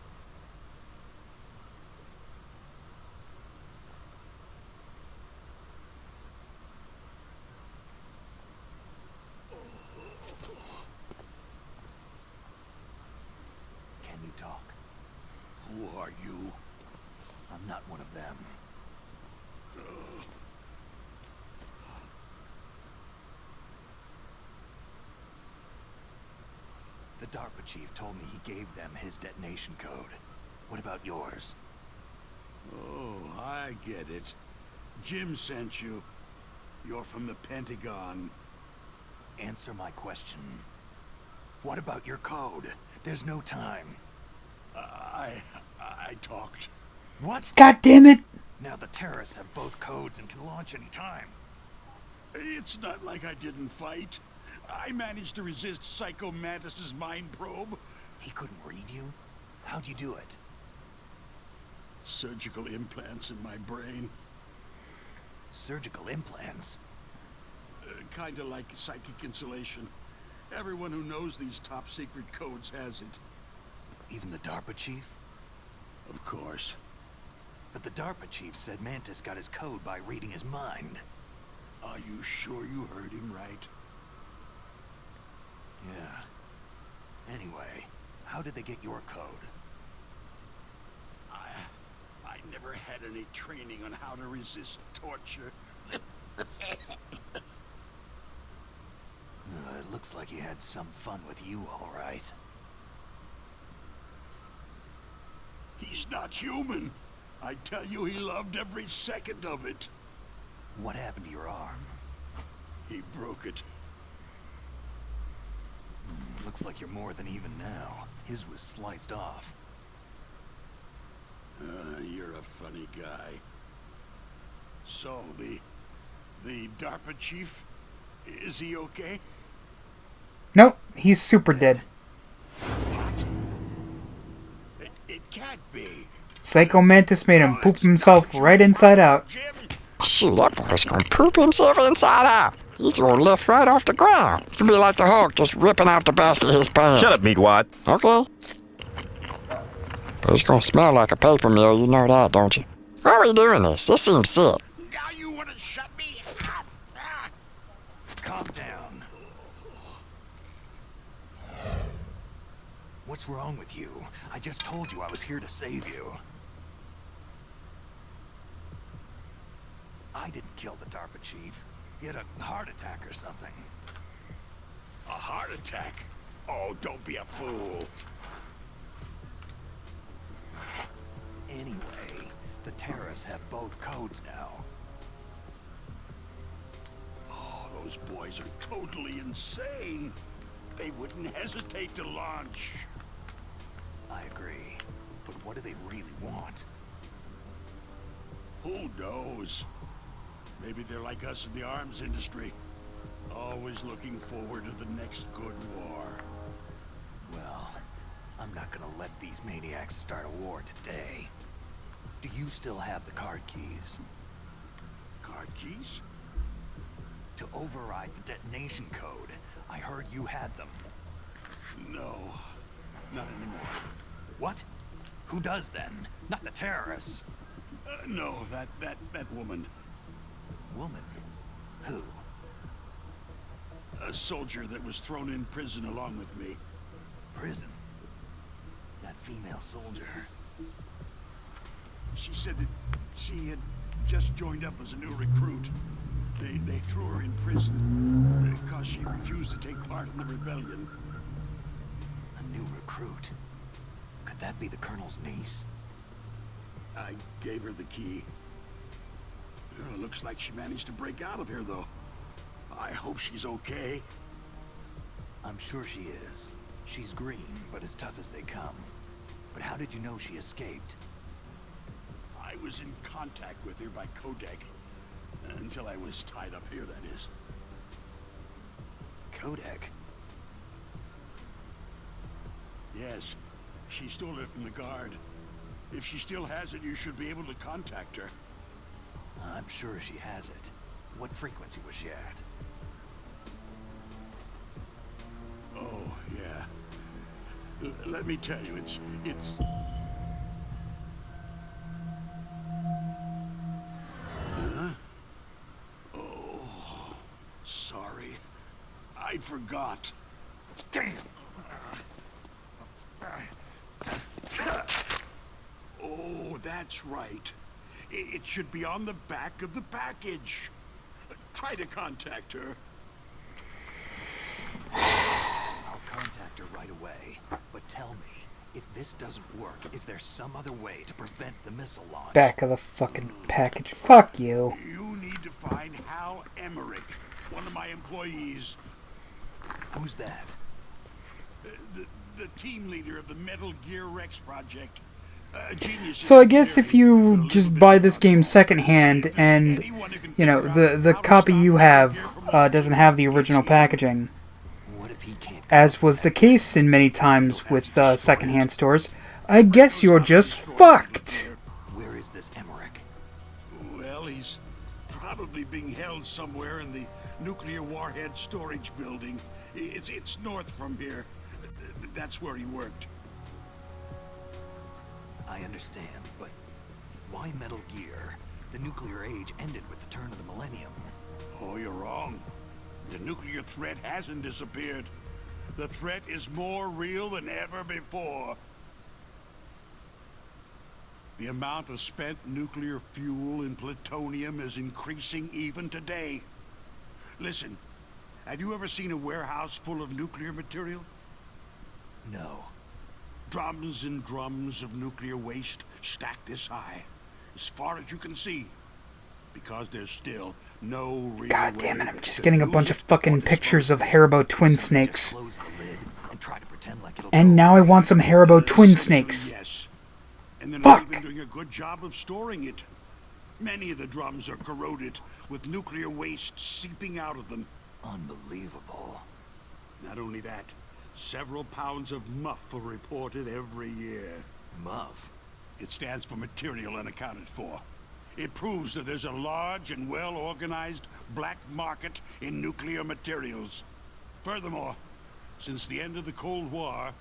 Can you talk? Who are you? I'm not one of them. The DARPA chief told me he gave them his detonation code. What about yours? Oh, I get it. Jim sent you. You're from the Pentagon. Answer my question. What about your code? There's no time. I talked. What? God damn it! Now the terrorists have both codes and can launch any time. It's not like I didn't fight. I managed to resist Psycho Mantis's mind probe. He couldn't read you? How'd you do it? Surgical implants in my brain. Surgical implants? Kinda like psychic insulation. Everyone who knows these top secret codes has it. Even the DARPA chief? Of course. But the DARPA chief said Mantis got his code by reading his mind. Are you sure you heard him right? Yeah. Anyway, how did they get your code? I never had any training on how to resist torture. It looks like he had some fun with you, all right. He's not human. I tell you, he loved every second of it. What happened to your arm? He broke it. Looks like you're more than even now. His was sliced off. You're a funny guy. So, the DARPA chief, is he okay? Nope, he's super dead. What? It can't be. Psycho Mantis made him poop himself right inside out. Shoot, that boy's gonna poop himself inside out. He's gonna lift right off the ground. It's gonna be like the Hulk just ripping out the back of his pants. Shut up, Meatwad. Okay. But it's gonna smell like a paper mill, you know that, don't you? Why are we doing this? This seems sick. Now you want to shut me up? Calm down. What's wrong with you? I just told you I was here to save you. I didn't kill the DARPA chief. He had a heart attack or something. A heart attack? Oh, don't be a fool. Anyway, the terrorists have both codes now. Oh, those boys are totally insane. They wouldn't hesitate to launch. I agree. But what do they really want? Who knows? Maybe they're like us in the arms industry. Always looking forward to the next good war. Well, I'm not gonna let these maniacs start a war today. Do you still have the card keys? Card keys? To override the detonation code. I heard you had them. No, not anymore. What? Who does then? Not the terrorists. No, that woman. Woman? Who? A soldier that was thrown in prison along with me. Prison? That female soldier. She said that she had just joined up as a new recruit. They threw her in prison because she refused to take part in the rebellion. A new recruit? Could that be the Colonel's niece? I gave her the key. Looks like she managed to break out of here, though. I hope she's okay. I'm sure she is. She's green, but as tough as they come. But how did you know she escaped? I was in contact with her by codec. Until I was tied up here, that is. Codec? Yes. She stole it from the guard. If she still has it, you should be able to contact her. I'm sure she has it. What frequency was she at? Oh, yeah. Let me tell you, it's... Huh? Oh, sorry. I forgot. Damn! Oh, that's right. It should be on the back of the package. Try to contact her. I'll contact her right away. But tell me, if this doesn't work, is there some other way to prevent the missile launch? Back of the fucking package. Fuck you. You need to find Hal Emmerich, one of my employees. Who's that? The team leader of the Metal Gear Rex project. A genius. So I guess if you just buy this game secondhand and, you know, the copy you have doesn't have the original packaging, as was the case in many times with secondhand stores, I guess you're just fucked. Where is this Emmerich? Well, he's probably being held somewhere in the nuclear warhead storage building. It's north from here. That's where he worked. I understand, but why Metal Gear? The nuclear age ended with the turn of the millennium. Oh, you're wrong. The nuclear threat hasn't disappeared. The threat is more real than ever before. The amount of spent nuclear fuel and plutonium is increasing even today. Listen, have you ever seen a warehouse full of nuclear material? No. Drums and drums of nuclear waste stacked this high, as far as you can see, because there's still no real God damn it, I'm just getting a bunch of fucking pictures of Haribo twin snakes. And now I want some Haribo twin snakes. Yes. And they're Fuck! not even doing a good job of storing it. Many of the drums are corroded, with nuclear waste seeping out of them. Unbelievable. Not only that, several pounds of MUF are reported every year. MUF? It stands for material unaccounted for. It proves that there's a large and well-organized black market in nuclear materials. Furthermore, since the end of the Cold War,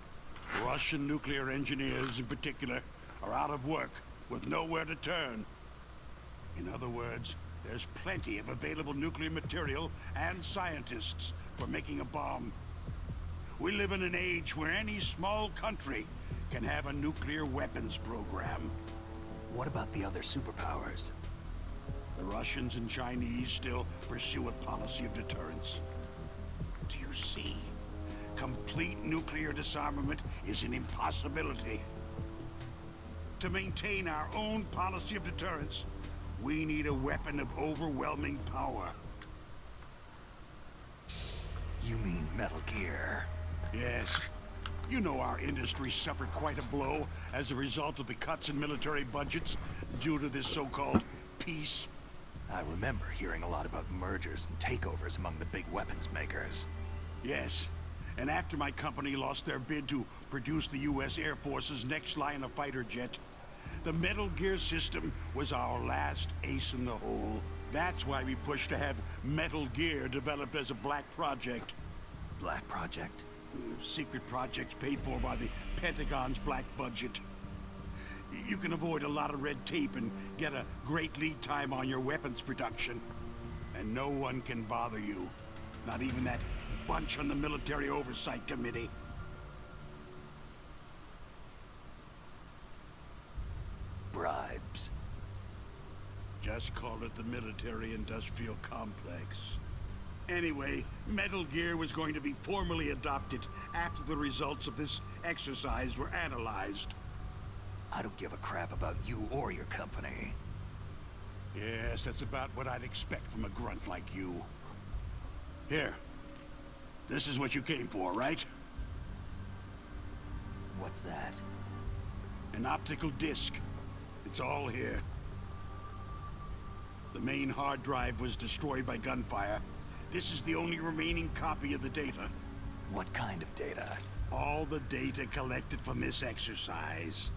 Russian nuclear engineers in particular are out of work with nowhere to turn. In other words, there's plenty of available nuclear material and scientists for making a bomb. We live in an age where any small country can have a nuclear weapons program. What about the other superpowers? The Russians and Chinese still pursue a policy of deterrence. Do you see? Complete nuclear disarmament is an impossibility. To maintain our own policy of deterrence, we need a weapon of overwhelming power. You mean Metal Gear? Yes. You know our industry suffered quite a blow as a result of the cuts in military budgets due to this so-called peace. I remember hearing a lot about mergers and takeovers among the big weapons makers. Yes. And after my company lost their bid to produce the U.S. Air Force's next line of fighter jet, the Metal Gear system was our last ace in the hole. That's why we pushed to have Metal Gear developed as a black project. Black project? Secret projects paid for by the Pentagon's black budget. You can avoid a lot of red tape and get a great lead time on your weapons production. And no one can bother you. Not even that bunch on the Military Oversight Committee. Bribes. Just call it the military-industrial complex. Anyway, Metal Gear was going to be formally adopted after the results of this exercise were analyzed. I don't give a crap about you or your company. Yes, that's about what I'd expect from a grunt like you. Here. This is what you came for, right? What's that? An optical disc. It's all here. The main hard drive was destroyed by gunfire. This is the only remaining copy of the data. What kind of data? All the data collected from this exercise.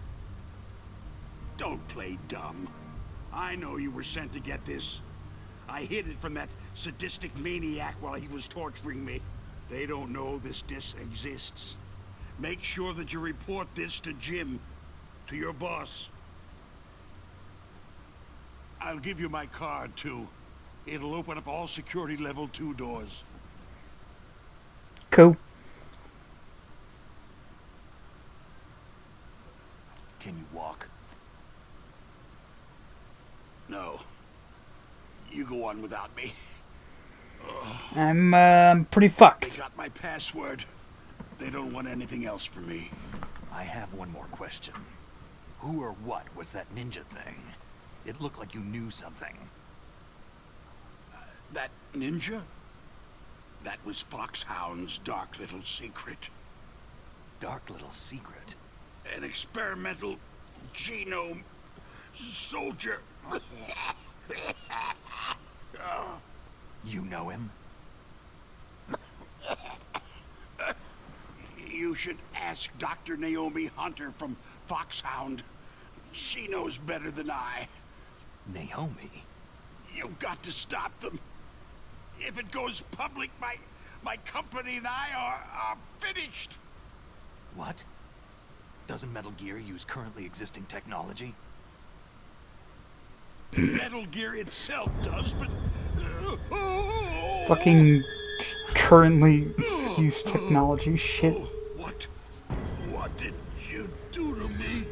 Don't play dumb. I know you were sent to get this. I hid it from that sadistic maniac while he was torturing me. They don't know this disc exists. Make sure that you report this to Jim, to your boss. I'll give you my card, too. It'll open up all security level 2 doors. Cool. Can you walk? No. You go on without me. I'm pretty fucked. They got my password. They don't want anything else from me. I have one more question. Who or what was that ninja thing? It looked like you knew something. That ninja? That was Foxhound's dark little secret. Dark little secret? An experimental genome soldier. You know him? You should ask Dr. Naomi Hunter from Foxhound. She knows better than I. Naomi? You've got to stop them. If it goes public, my company and I are finished. What? Doesn't Metal Gear use currently existing technology? Metal Gear itself does, but... Fucking currently used technology shit. What did you do to me?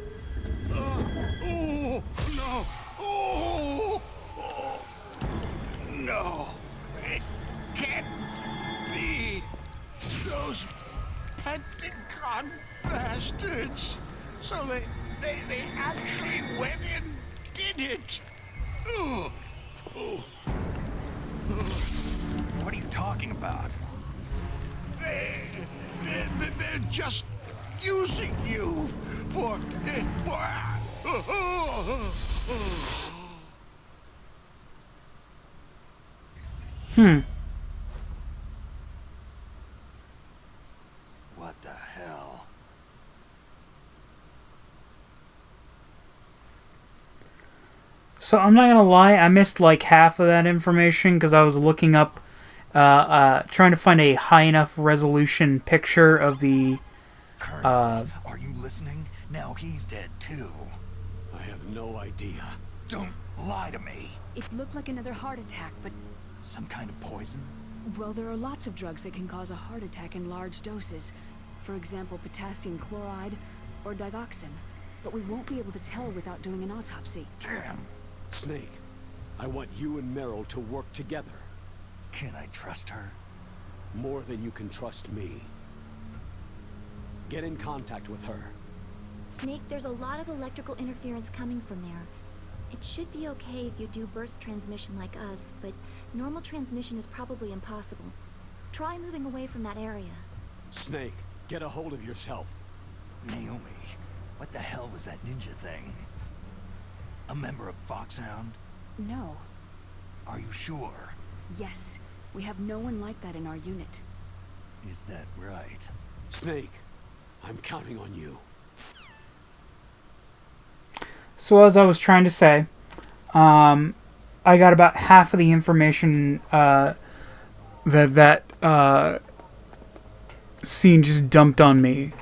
Oh, no. Oh, no. It can't be. Those Pentagon bastards. So they actually went and did it. What are you talking about? They're just using you for... What the hell? So I'm not gonna lie, I missed like half of that information because I was looking up, trying to find a high enough resolution picture of the. Colonel, are you listening? Now he's dead too. I have no idea. Don't lie to me. It looked like another heart attack, but... Some kind of poison? Well, there are lots of drugs that can cause a heart attack in large doses. For example, potassium chloride or digoxin. But we won't be able to tell without doing an autopsy. Damn. Snake, I want you and Meryl to work together. Can I trust her? More than you can trust me. Get in contact with her. Snake, there's a lot of electrical interference coming from there. It should be okay if you do burst transmission like us, but normal transmission is probably impossible. Try moving away from that area. Snake, get a hold of yourself. Naomi, what the hell was that ninja thing? A member of Foxhound? No. Are you sure? Yes. We have no one like that in our unit. Is that right? Snake, I'm counting on you. So as I was trying to say, I got about half of the information that scene just dumped on me.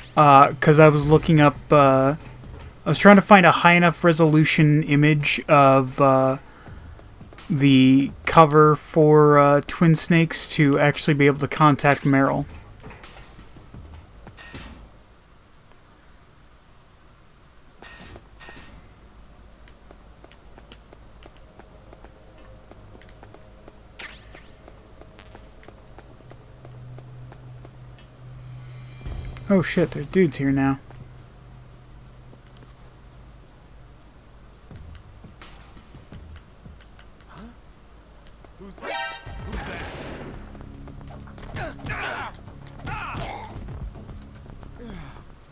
Because I was looking up, I was trying to find a high enough resolution image of the cover for Twin Snakes to actually be able to contact Meryl. Oh shit, there's dudes here now. Huh? Who's that?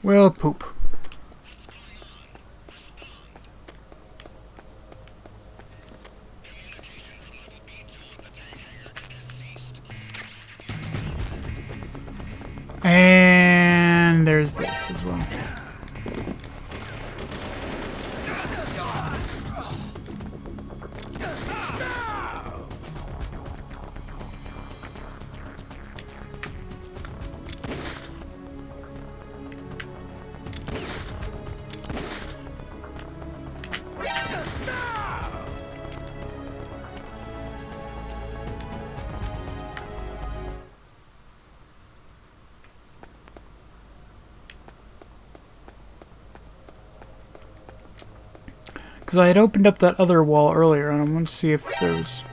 Well, poop. And there's this as well. Because I had opened up that other wall earlier, and I want to see if there's...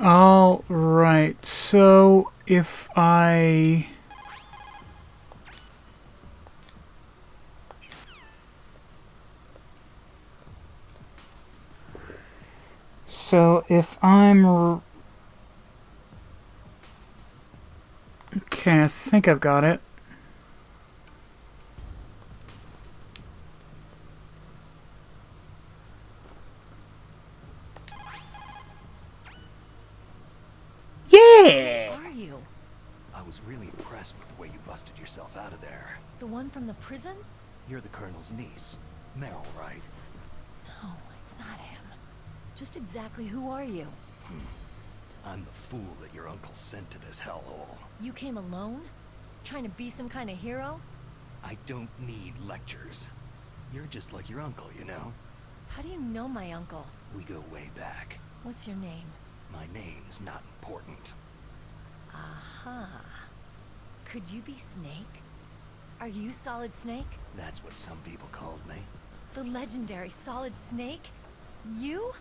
All right, so if I... So if I'm... Okay, I think I've got it. Yeah! Who are you? I was really impressed with the way you busted yourself out of there. The one from the prison? You're the Colonel's niece, Meryl, right? No, it's not him. Just exactly who are you? I'm the fool that your uncle sent to this hellhole. You came alone? Trying to be some kind of hero? I don't need lectures. You're just like your uncle, you know? How do you know my uncle? We go way back. What's your name? My name's not important. Aha. Could you be Snake? Are you Solid Snake? That's what some people called me. The legendary Solid Snake? You?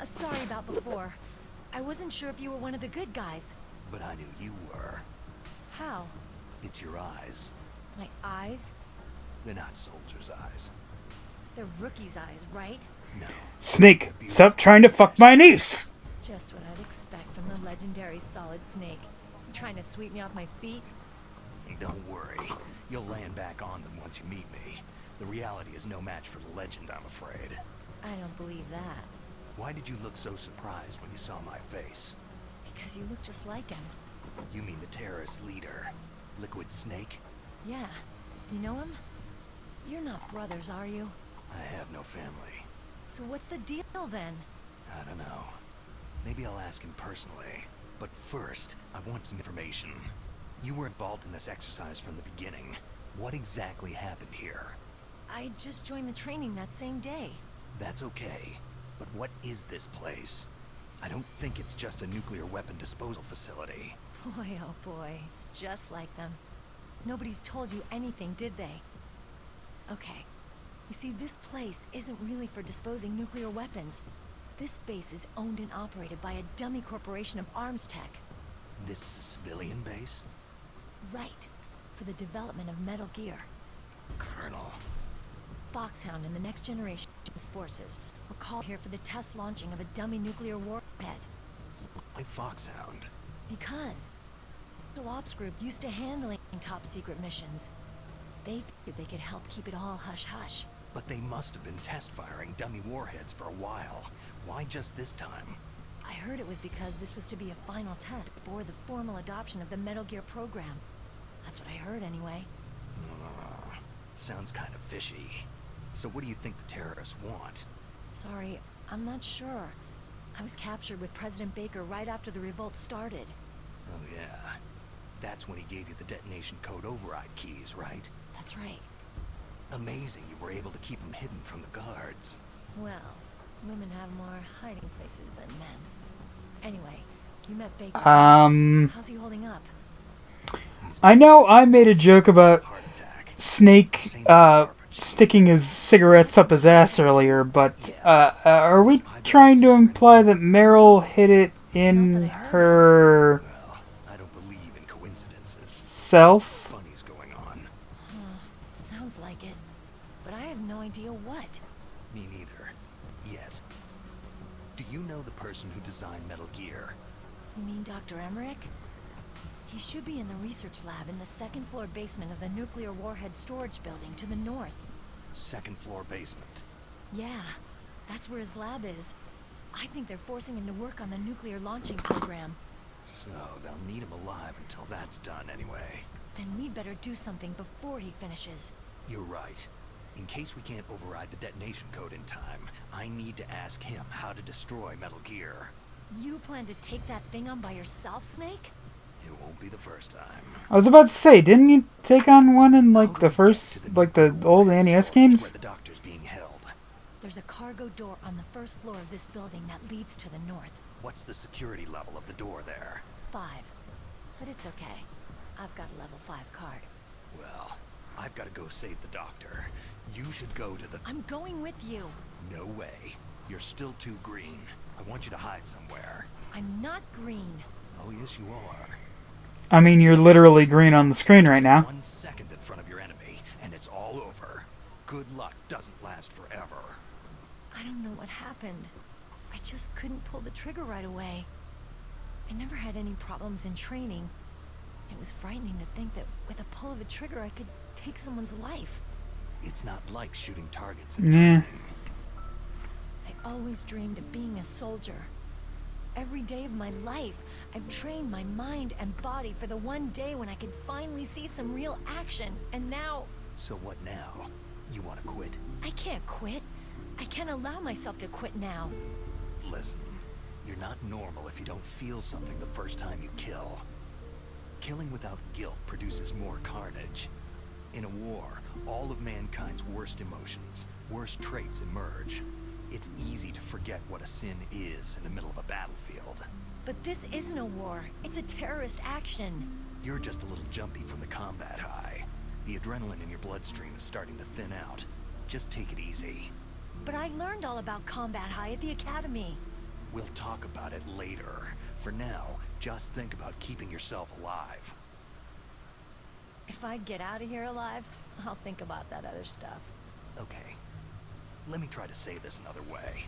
Sorry about before. I wasn't sure if you were one of the good guys. But I knew you were. How? It's your eyes. My eyes? They're not soldiers' eyes. They're rookie's eyes, right? No. Snake, stop trying to fuck my niece! Just what I'd expect from the legendary Solid Snake. You trying to sweep me off my feet? Don't worry. You'll land back on them once you meet me. The reality is no match for the legend, I'm afraid. I don't believe that. Why did you look so surprised when you saw my face? Because you look just like him. You mean the terrorist leader, Liquid Snake? Yeah. You know him? You're not brothers, are you? I have no family. So what's the deal then? I don't know. Maybe I'll ask him personally. But first, I want some information. You were involved in this exercise from the beginning. What exactly happened here? I just joined the training that same day. That's okay. But what is this place? I don't think it's just a nuclear weapon disposal facility. Boy, oh boy, it's just like them. Nobody's told you anything, did they? Okay. You see, this place isn't really for disposing nuclear weapons. This base is owned and operated by a dummy corporation of arms tech. This is a civilian base? Right. For the development of Metal Gear. Colonel. Foxhound and the next generation's forces were called here for the test launching of a dummy nuclear warhead. Why Foxhound? Because the Special Ops Group used to handling top secret missions. They figured they could help keep it all hush-hush. But they must have been test firing dummy warheads for a while. Why just this time? I heard it was because this was to be a final test before the formal adoption of the Metal Gear program. That's what I heard anyway. Sounds kind of fishy. So what do you think the terrorists want? Sorry, I'm not sure. I was captured with President Baker right after the revolt started. Oh yeah. That's when he gave you the detonation code override keys, right? That's right. Amazing you were able to keep them hidden from the guards. Well, women have more hiding places than men. Anyway, you met Baker. How's he holding up? I know I made a joke about Snake, sticking his cigarettes up his ass earlier, but, are we trying to imply that Meryl hid it in her... Well, I don't believe in coincidences. Self? Funny's going on. Sounds like it. But I have no idea what. Me neither. Yet. Do you know the person who designed Metal Gear? You mean Dr. Emmerich? He should be in the research lab in the second floor basement of the nuclear warhead storage building to the north. Second floor basement. Yeah, that's where his lab is. I think they're forcing him to work on the nuclear launching program. So they'll need him alive until that's done anyway. Then we'd better do something before he finishes. You're right. In case we can't override the detonation code in time, I need to ask him how to destroy Metal Gear. You plan to take that thing on by yourself, Snake? It won't be the first time. I was about to say, didn't you take on one in like the first, like the old NES games? Where the doctor's being held. There's a cargo door on the first floor of this building that leads to the north. What's the security level of the door there? 5. But it's okay. I've got a level 5 card. Well, I've got to go save the doctor. You should go to the... I'm going with you. No way. You're still too green. I want you to hide somewhere. I'm not green. Oh, yes, you are. I mean, you're literally green on the screen right now. 1 second in front of your enemy, and it's all over. Good luck doesn't last forever. I don't know what happened. I just couldn't pull the trigger right away. I never had any problems in training. It was frightening to think that with a pull of a trigger I could take someone's life. It's not like shooting targets in Yeah. training. I always dreamed of being a soldier. Every day of my life, I've trained my mind and body for the one day when I could finally see some real action, and now... So what now? You want to quit? I can't quit. I can't allow myself to quit now. Listen, you're not normal if you don't feel something the first time you kill. Killing without guilt produces more carnage. In a war, all of mankind's worst emotions, worst traits emerge. It's easy to forget what a sin is in the middle of a battlefield. But this isn't a war. It's a terrorist action. You're just a little jumpy from the combat high. The adrenaline in your bloodstream is starting to thin out. Just take it easy. But I learned all about combat high at the academy. We'll talk about it later. For now, just think about keeping yourself alive. If I get out of here alive, I'll think about that other stuff. Okay. Let me try to say this another way.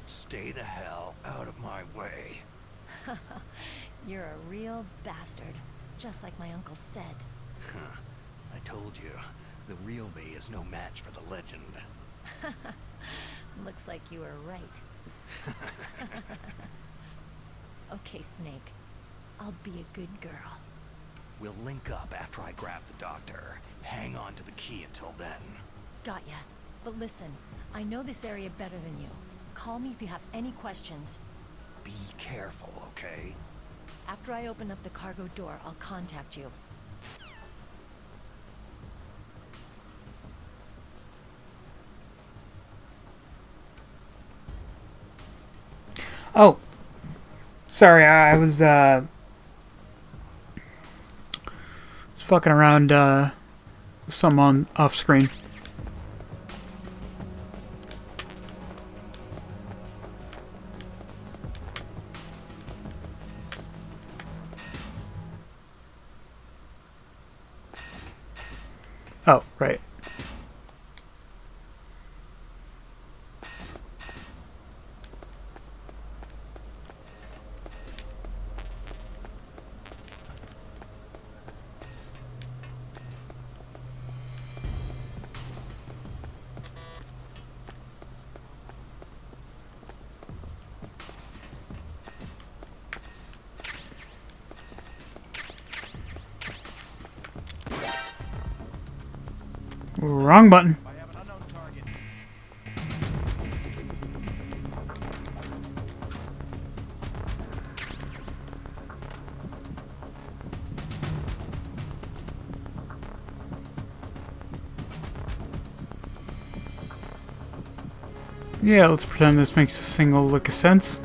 Stay the hell out of my way. You're a real bastard, just like my uncle said. Huh. I told you, the real me is no match for the legend. Looks like you were right. Okay, Snake. I'll be a good girl. We'll link up after I grab the doctor. Hang on to the key until then. Got ya. But listen, I know this area better than you. Call me if you have any questions. Be careful, okay? After I open up the cargo door, I'll contact you. Oh. Sorry, I was fucking around with some on off screen. Oh, right. Wrong button. Yeah, let's pretend this makes a single lick of sense.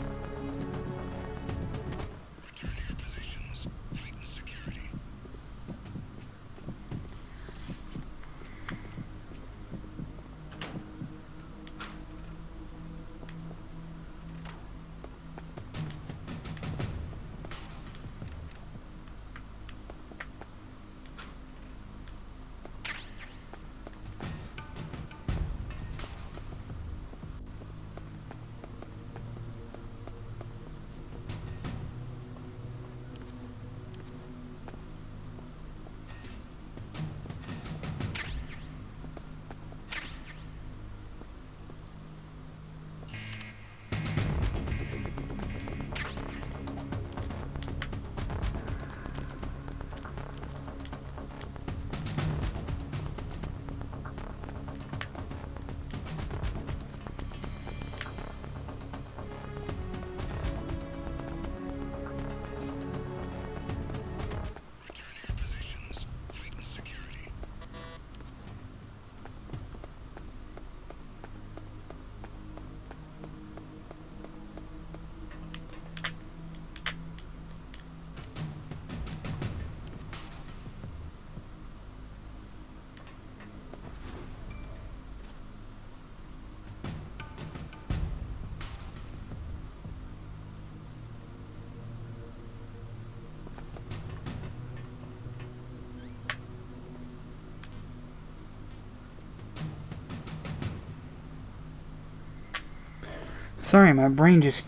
Sorry, my brain just...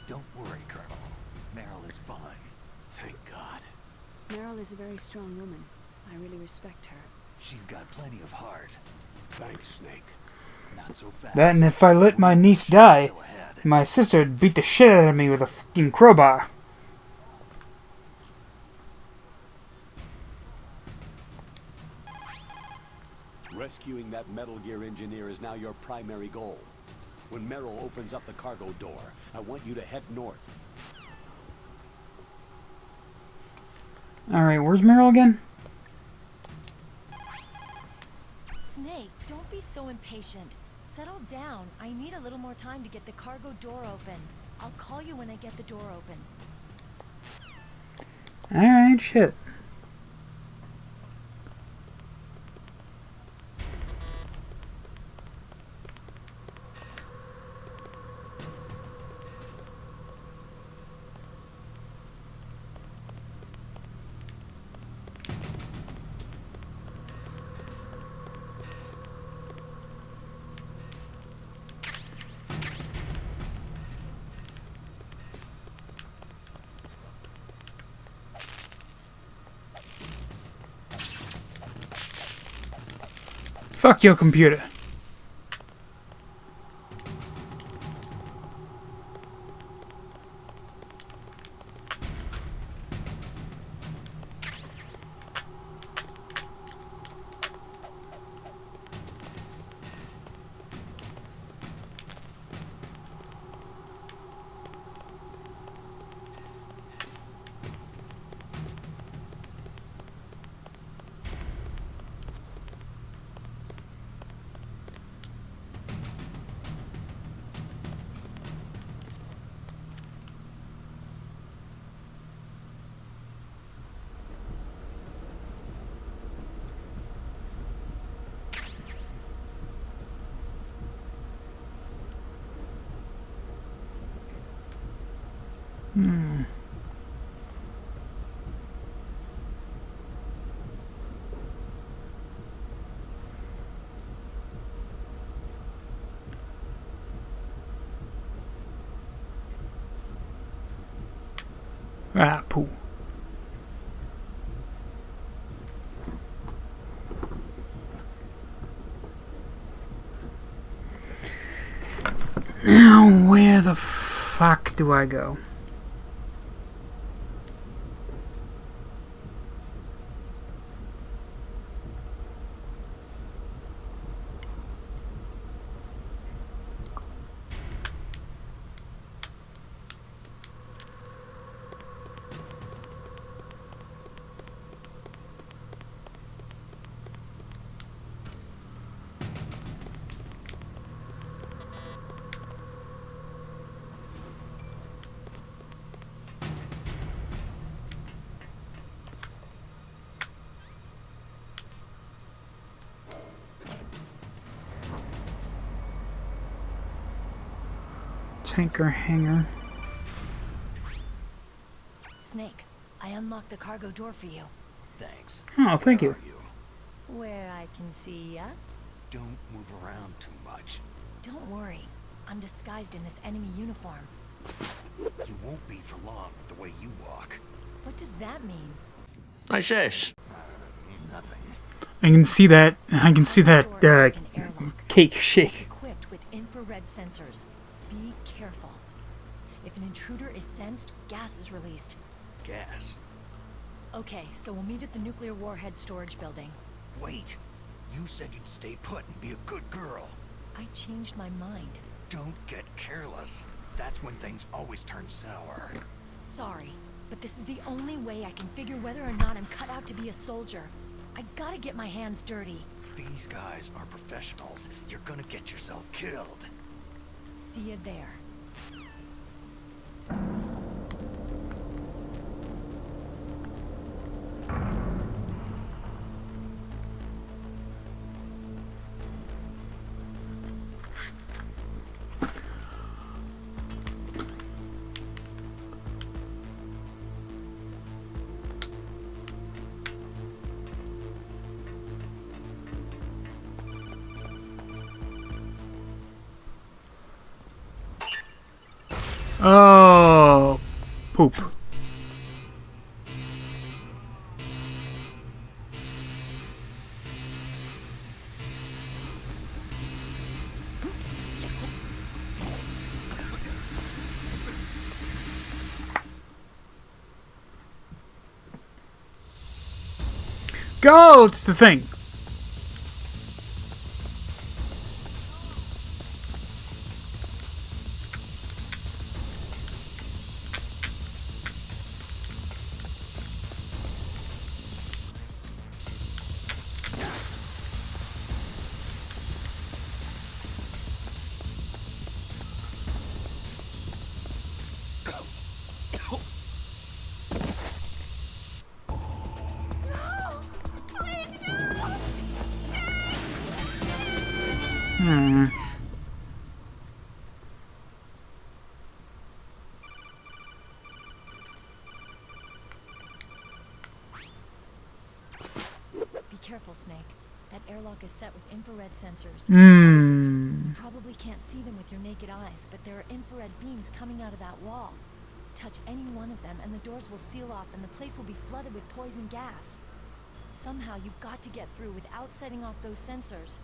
Don't worry, Colonel. Meryl is fine. Thank God. Meryl is a very strong woman. I really respect her. She's got plenty of heart. Thanks, Snake. Not so fast. That, and if I let my niece die, my sister would beat the shit out of me with a fucking crowbar. Rescuing that Metal Gear engineer is now your primary goal. When Meryl opens up the cargo door, I want you to head north. Alright, where's Meryl again? Snake, don't be so impatient. Settle down. I need a little more time to get the cargo door open. I'll call you when I get the door open. Alright, shit. Fuck your computer. Ah, poo. Now, where the fuck do I go? Tanker hangar. Snake, I unlocked the cargo door for you. Thanks. Oh, thank you. Where I can see ya. Don't move around too much. Don't worry. I'm disguised in this enemy uniform. You won't be for long with the way you walk. What does that mean? I shush. Nothing. I can see that. I can see that cake shake. Equipped with infrared sensors. Be careful. If an intruder is sensed, gas is released. Gas? Okay, so we'll meet at the nuclear warhead storage building. Wait. You said you'd stay put and be a good girl. I changed my mind. Don't get careless. That's when things always turn sour. Sorry, but this is the only way I can figure whether or not I'm cut out to be a soldier. I gotta get my hands dirty. These guys are professionals. You're gonna get yourself killed. See you there. Oh, poop. Go! It's the thing. Hmm. Be careful, Snake. That airlock is set with infrared sensors. Hmm. You probably can't see them with your naked eyes, but there are infrared beams coming out of that wall. Touch any one of them and the doors will seal off and the place will be flooded with poison gas. Somehow you've got to get through without setting off those sensors.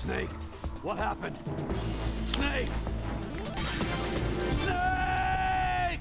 Snake, what happened? Snake! Snake!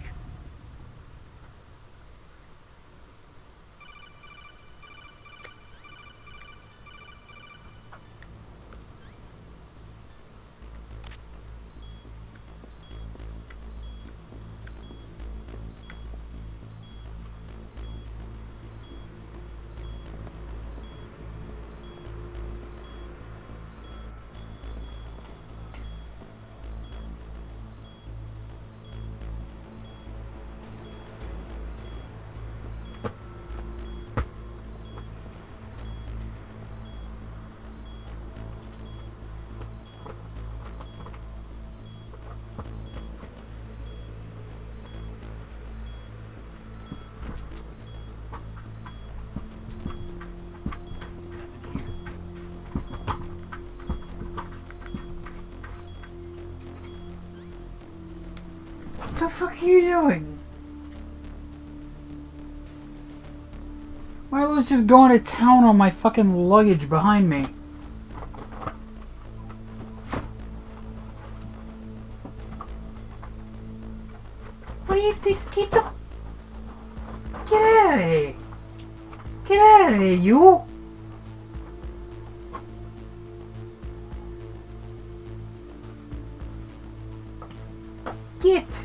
What the fuck are you doing? Why don't I just go into town on my fucking luggage behind me? What do you think? Get out of here! Get out of here, you! Get!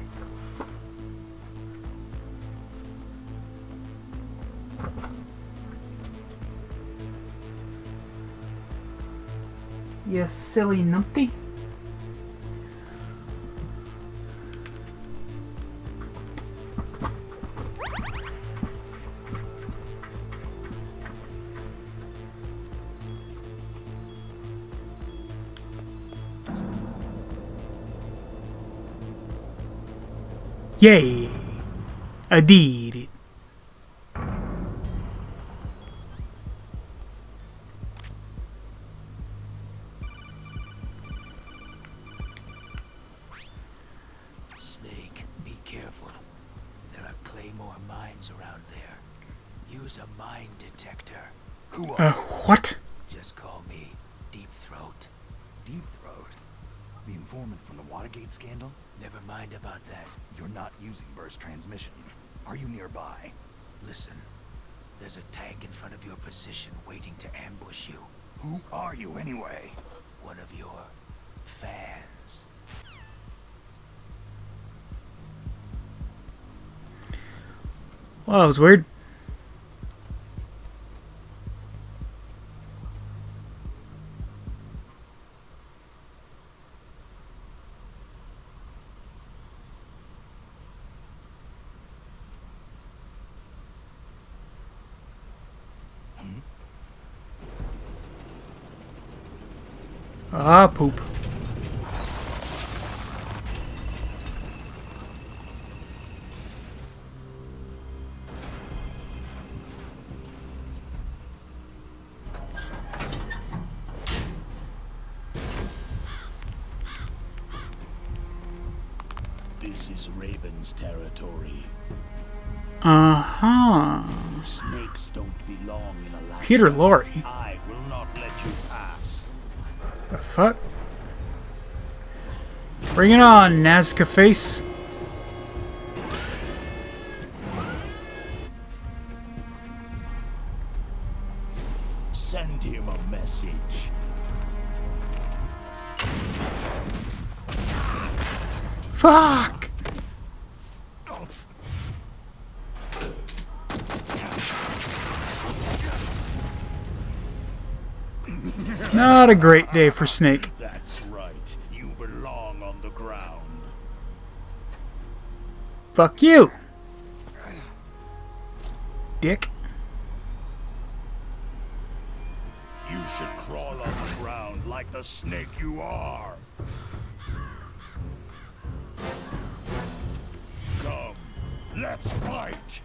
You silly numpty. Yay! I did it. Snake, be careful. There are Claymore mines around there. Use a mine detector. Who are What? Just call me Deep Throat. Deep Throat? The informant from the Watergate scandal? Never mind about that. You're not using burst transmission. Are you nearby? Listen, there's a tank in front of your position waiting to ambush you. Who are you anyway? One of your fans. Well, that was weird. Ah, poop. This is Raven's territory. Uh-huh. Snakes don't belong in Alaska. Peter Lorre. I will not let you pass. The fuck? Bring it on, Nazca face. Send him a message. Fuck! Not a great day for Snake. That's right. You belong on the ground. Fuck you, dick. You should crawl on the ground like the snake you are. Come, let's fight.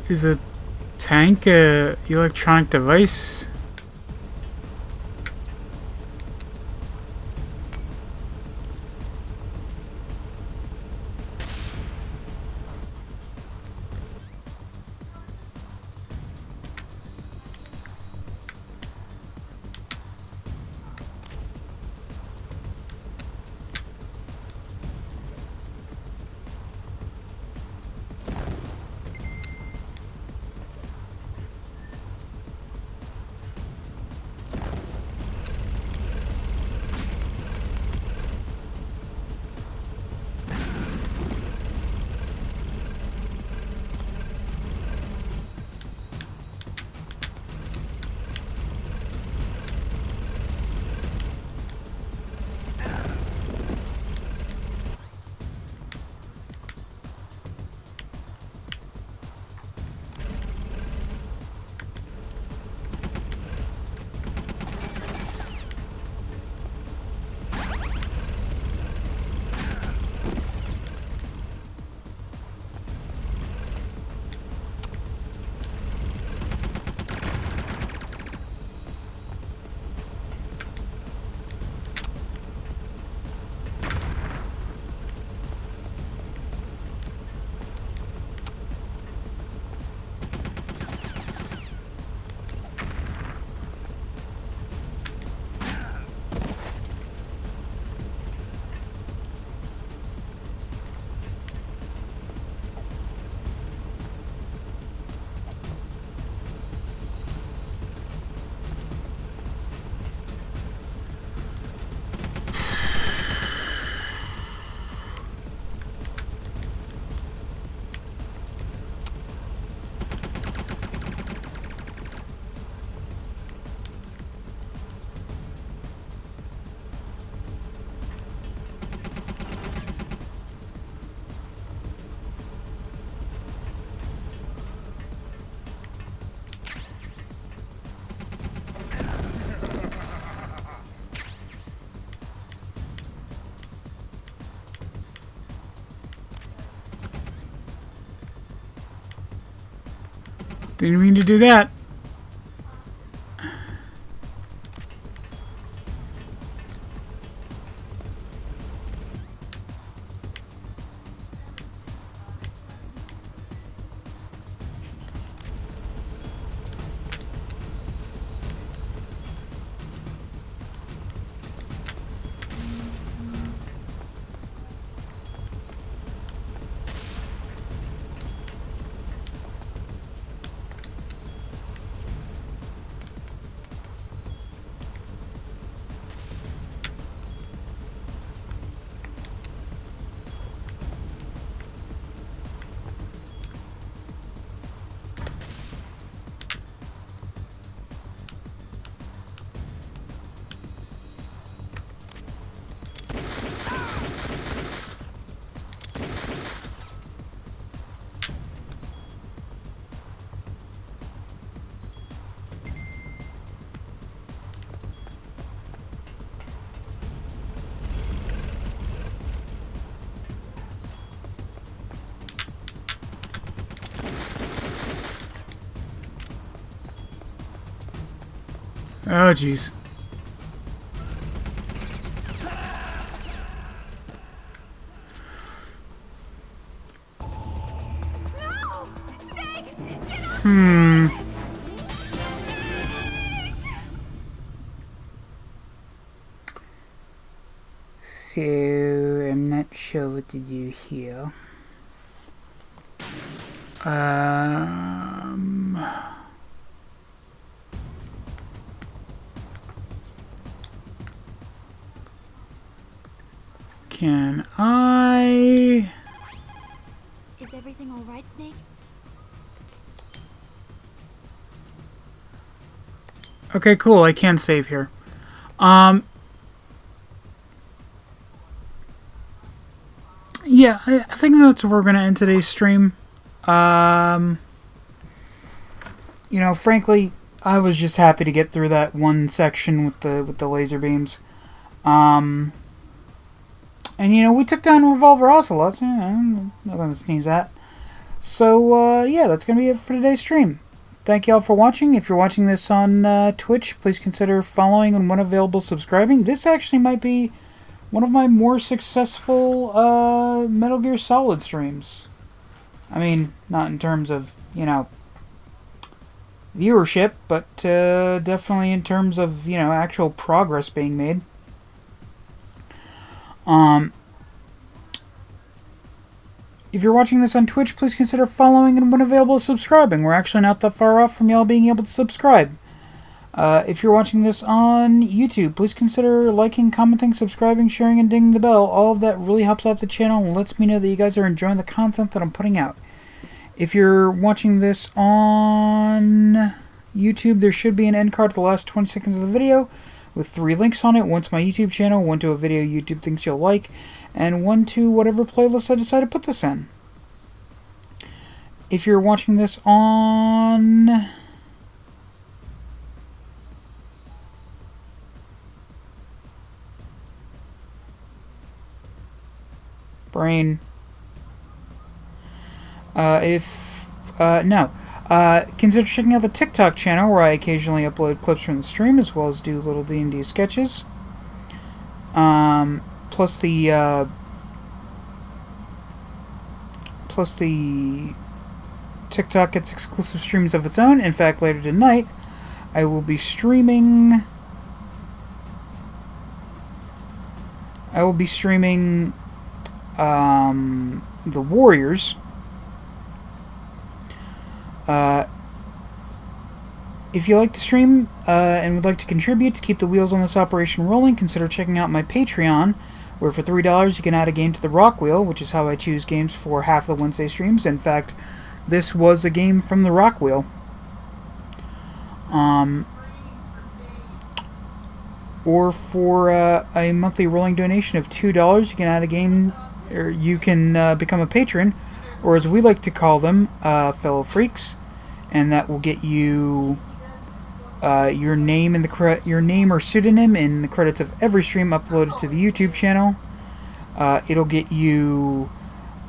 Is a tank a electronic device? Didn't mean to do that. Oh, jeez. So, I'm not sure what to do here. Can I... Is everything all right, Snake? Okay, cool. I can save here. Yeah, I think that's where we're gonna end today's stream. You know, frankly, I was just happy to get through that one section with the laser beams. And you know, we took down Revolver Ocelots. Nothing to sneeze at. So, yeah, that's going to be it for today's stream. Thank you all for watching. If you're watching this on Twitch, please consider following and when available, subscribing. This actually might be one of my more successful Metal Gear Solid streams. I mean, not in terms of, viewership, but definitely in terms of, actual progress being made. If you're watching this on Twitch, please consider following and when available, subscribing. We're actually not that far off from y'all being able to subscribe. If you're watching this on YouTube, please consider liking, commenting, subscribing, sharing, and dinging the bell. All of that really helps out the channel and lets me know that you guys are enjoying the content that I'm putting out. If you're watching this on YouTube, there should be an end card at the last 20 seconds of the video with 3 links on it. One to my YouTube channel, one to a video YouTube thinks you'll like, and one to whatever playlist I decide to put this in. If you're watching this on Brain. Consider checking out the TikTok channel where I occasionally upload clips from the stream as well as do little D&D sketches. Plus the TikTok gets exclusive streams of its own. In fact, later tonight, I will be streaming The Warriors. If you like the stream and would like to contribute to keep the wheels on this operation rolling, consider checking out my Patreon, where for $3 you can add a game to the Rock Wheel, which is how I choose games for half the Wednesday streams. In fact, this was a game from the Rock Wheel. Or for a monthly rolling donation of $2, you can add a game, or you can become a patron, or as we like to call them, fellow freaks, and that will get you your name or pseudonym in the credits of every stream uploaded to the YouTube channel. It'll get you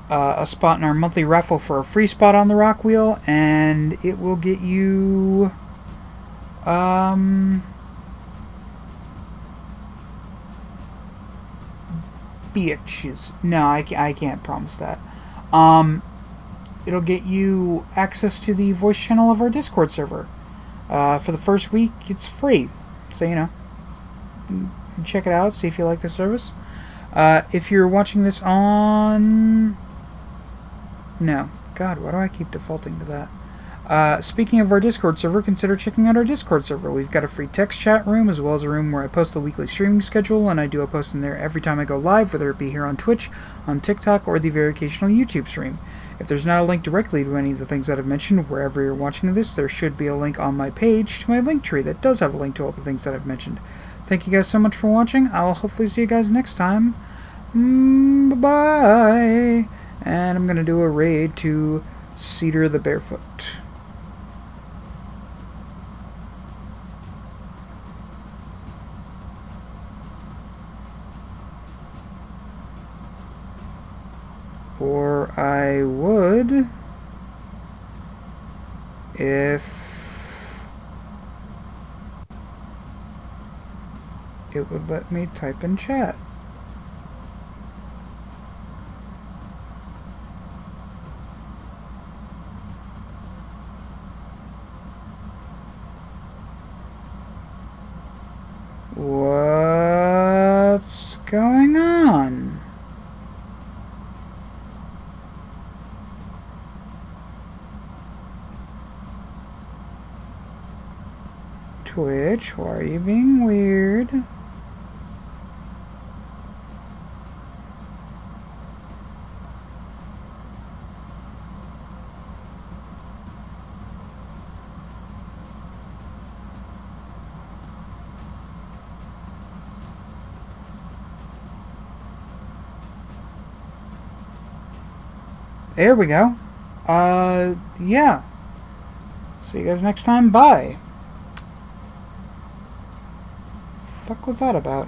a spot in our monthly raffle for a free spot on the Rock Wheel, and it will get you bitches. No, I can't promise that. It'll get you access to the voice channel of our Discord server. For the first week, it's free. So, check it out, see if you like the service. If you're watching this on... No. God, why do I keep defaulting to that? Speaking of our Discord server, consider checking out our Discord server. We've got a free text chat room, as well as a room where I post the weekly streaming schedule, and I do a post in there every time I go live, whether it be here on Twitch, on TikTok, or the very occasional YouTube stream. If there's not a link directly to any of the things that I've mentioned, wherever you're watching this, there should be a link on my page to my linktree that does have a link to all the things that I've mentioned. Thank you guys so much for watching. I'll hopefully see you guys next time. Bye-bye. And I'm going to do a raid to Cedar the Barefoot. Or I would if it would let me type in chat. What's going on? Twitch, why are you being weird? There we go. Yeah. See you guys next time. Bye. Fuck was that about?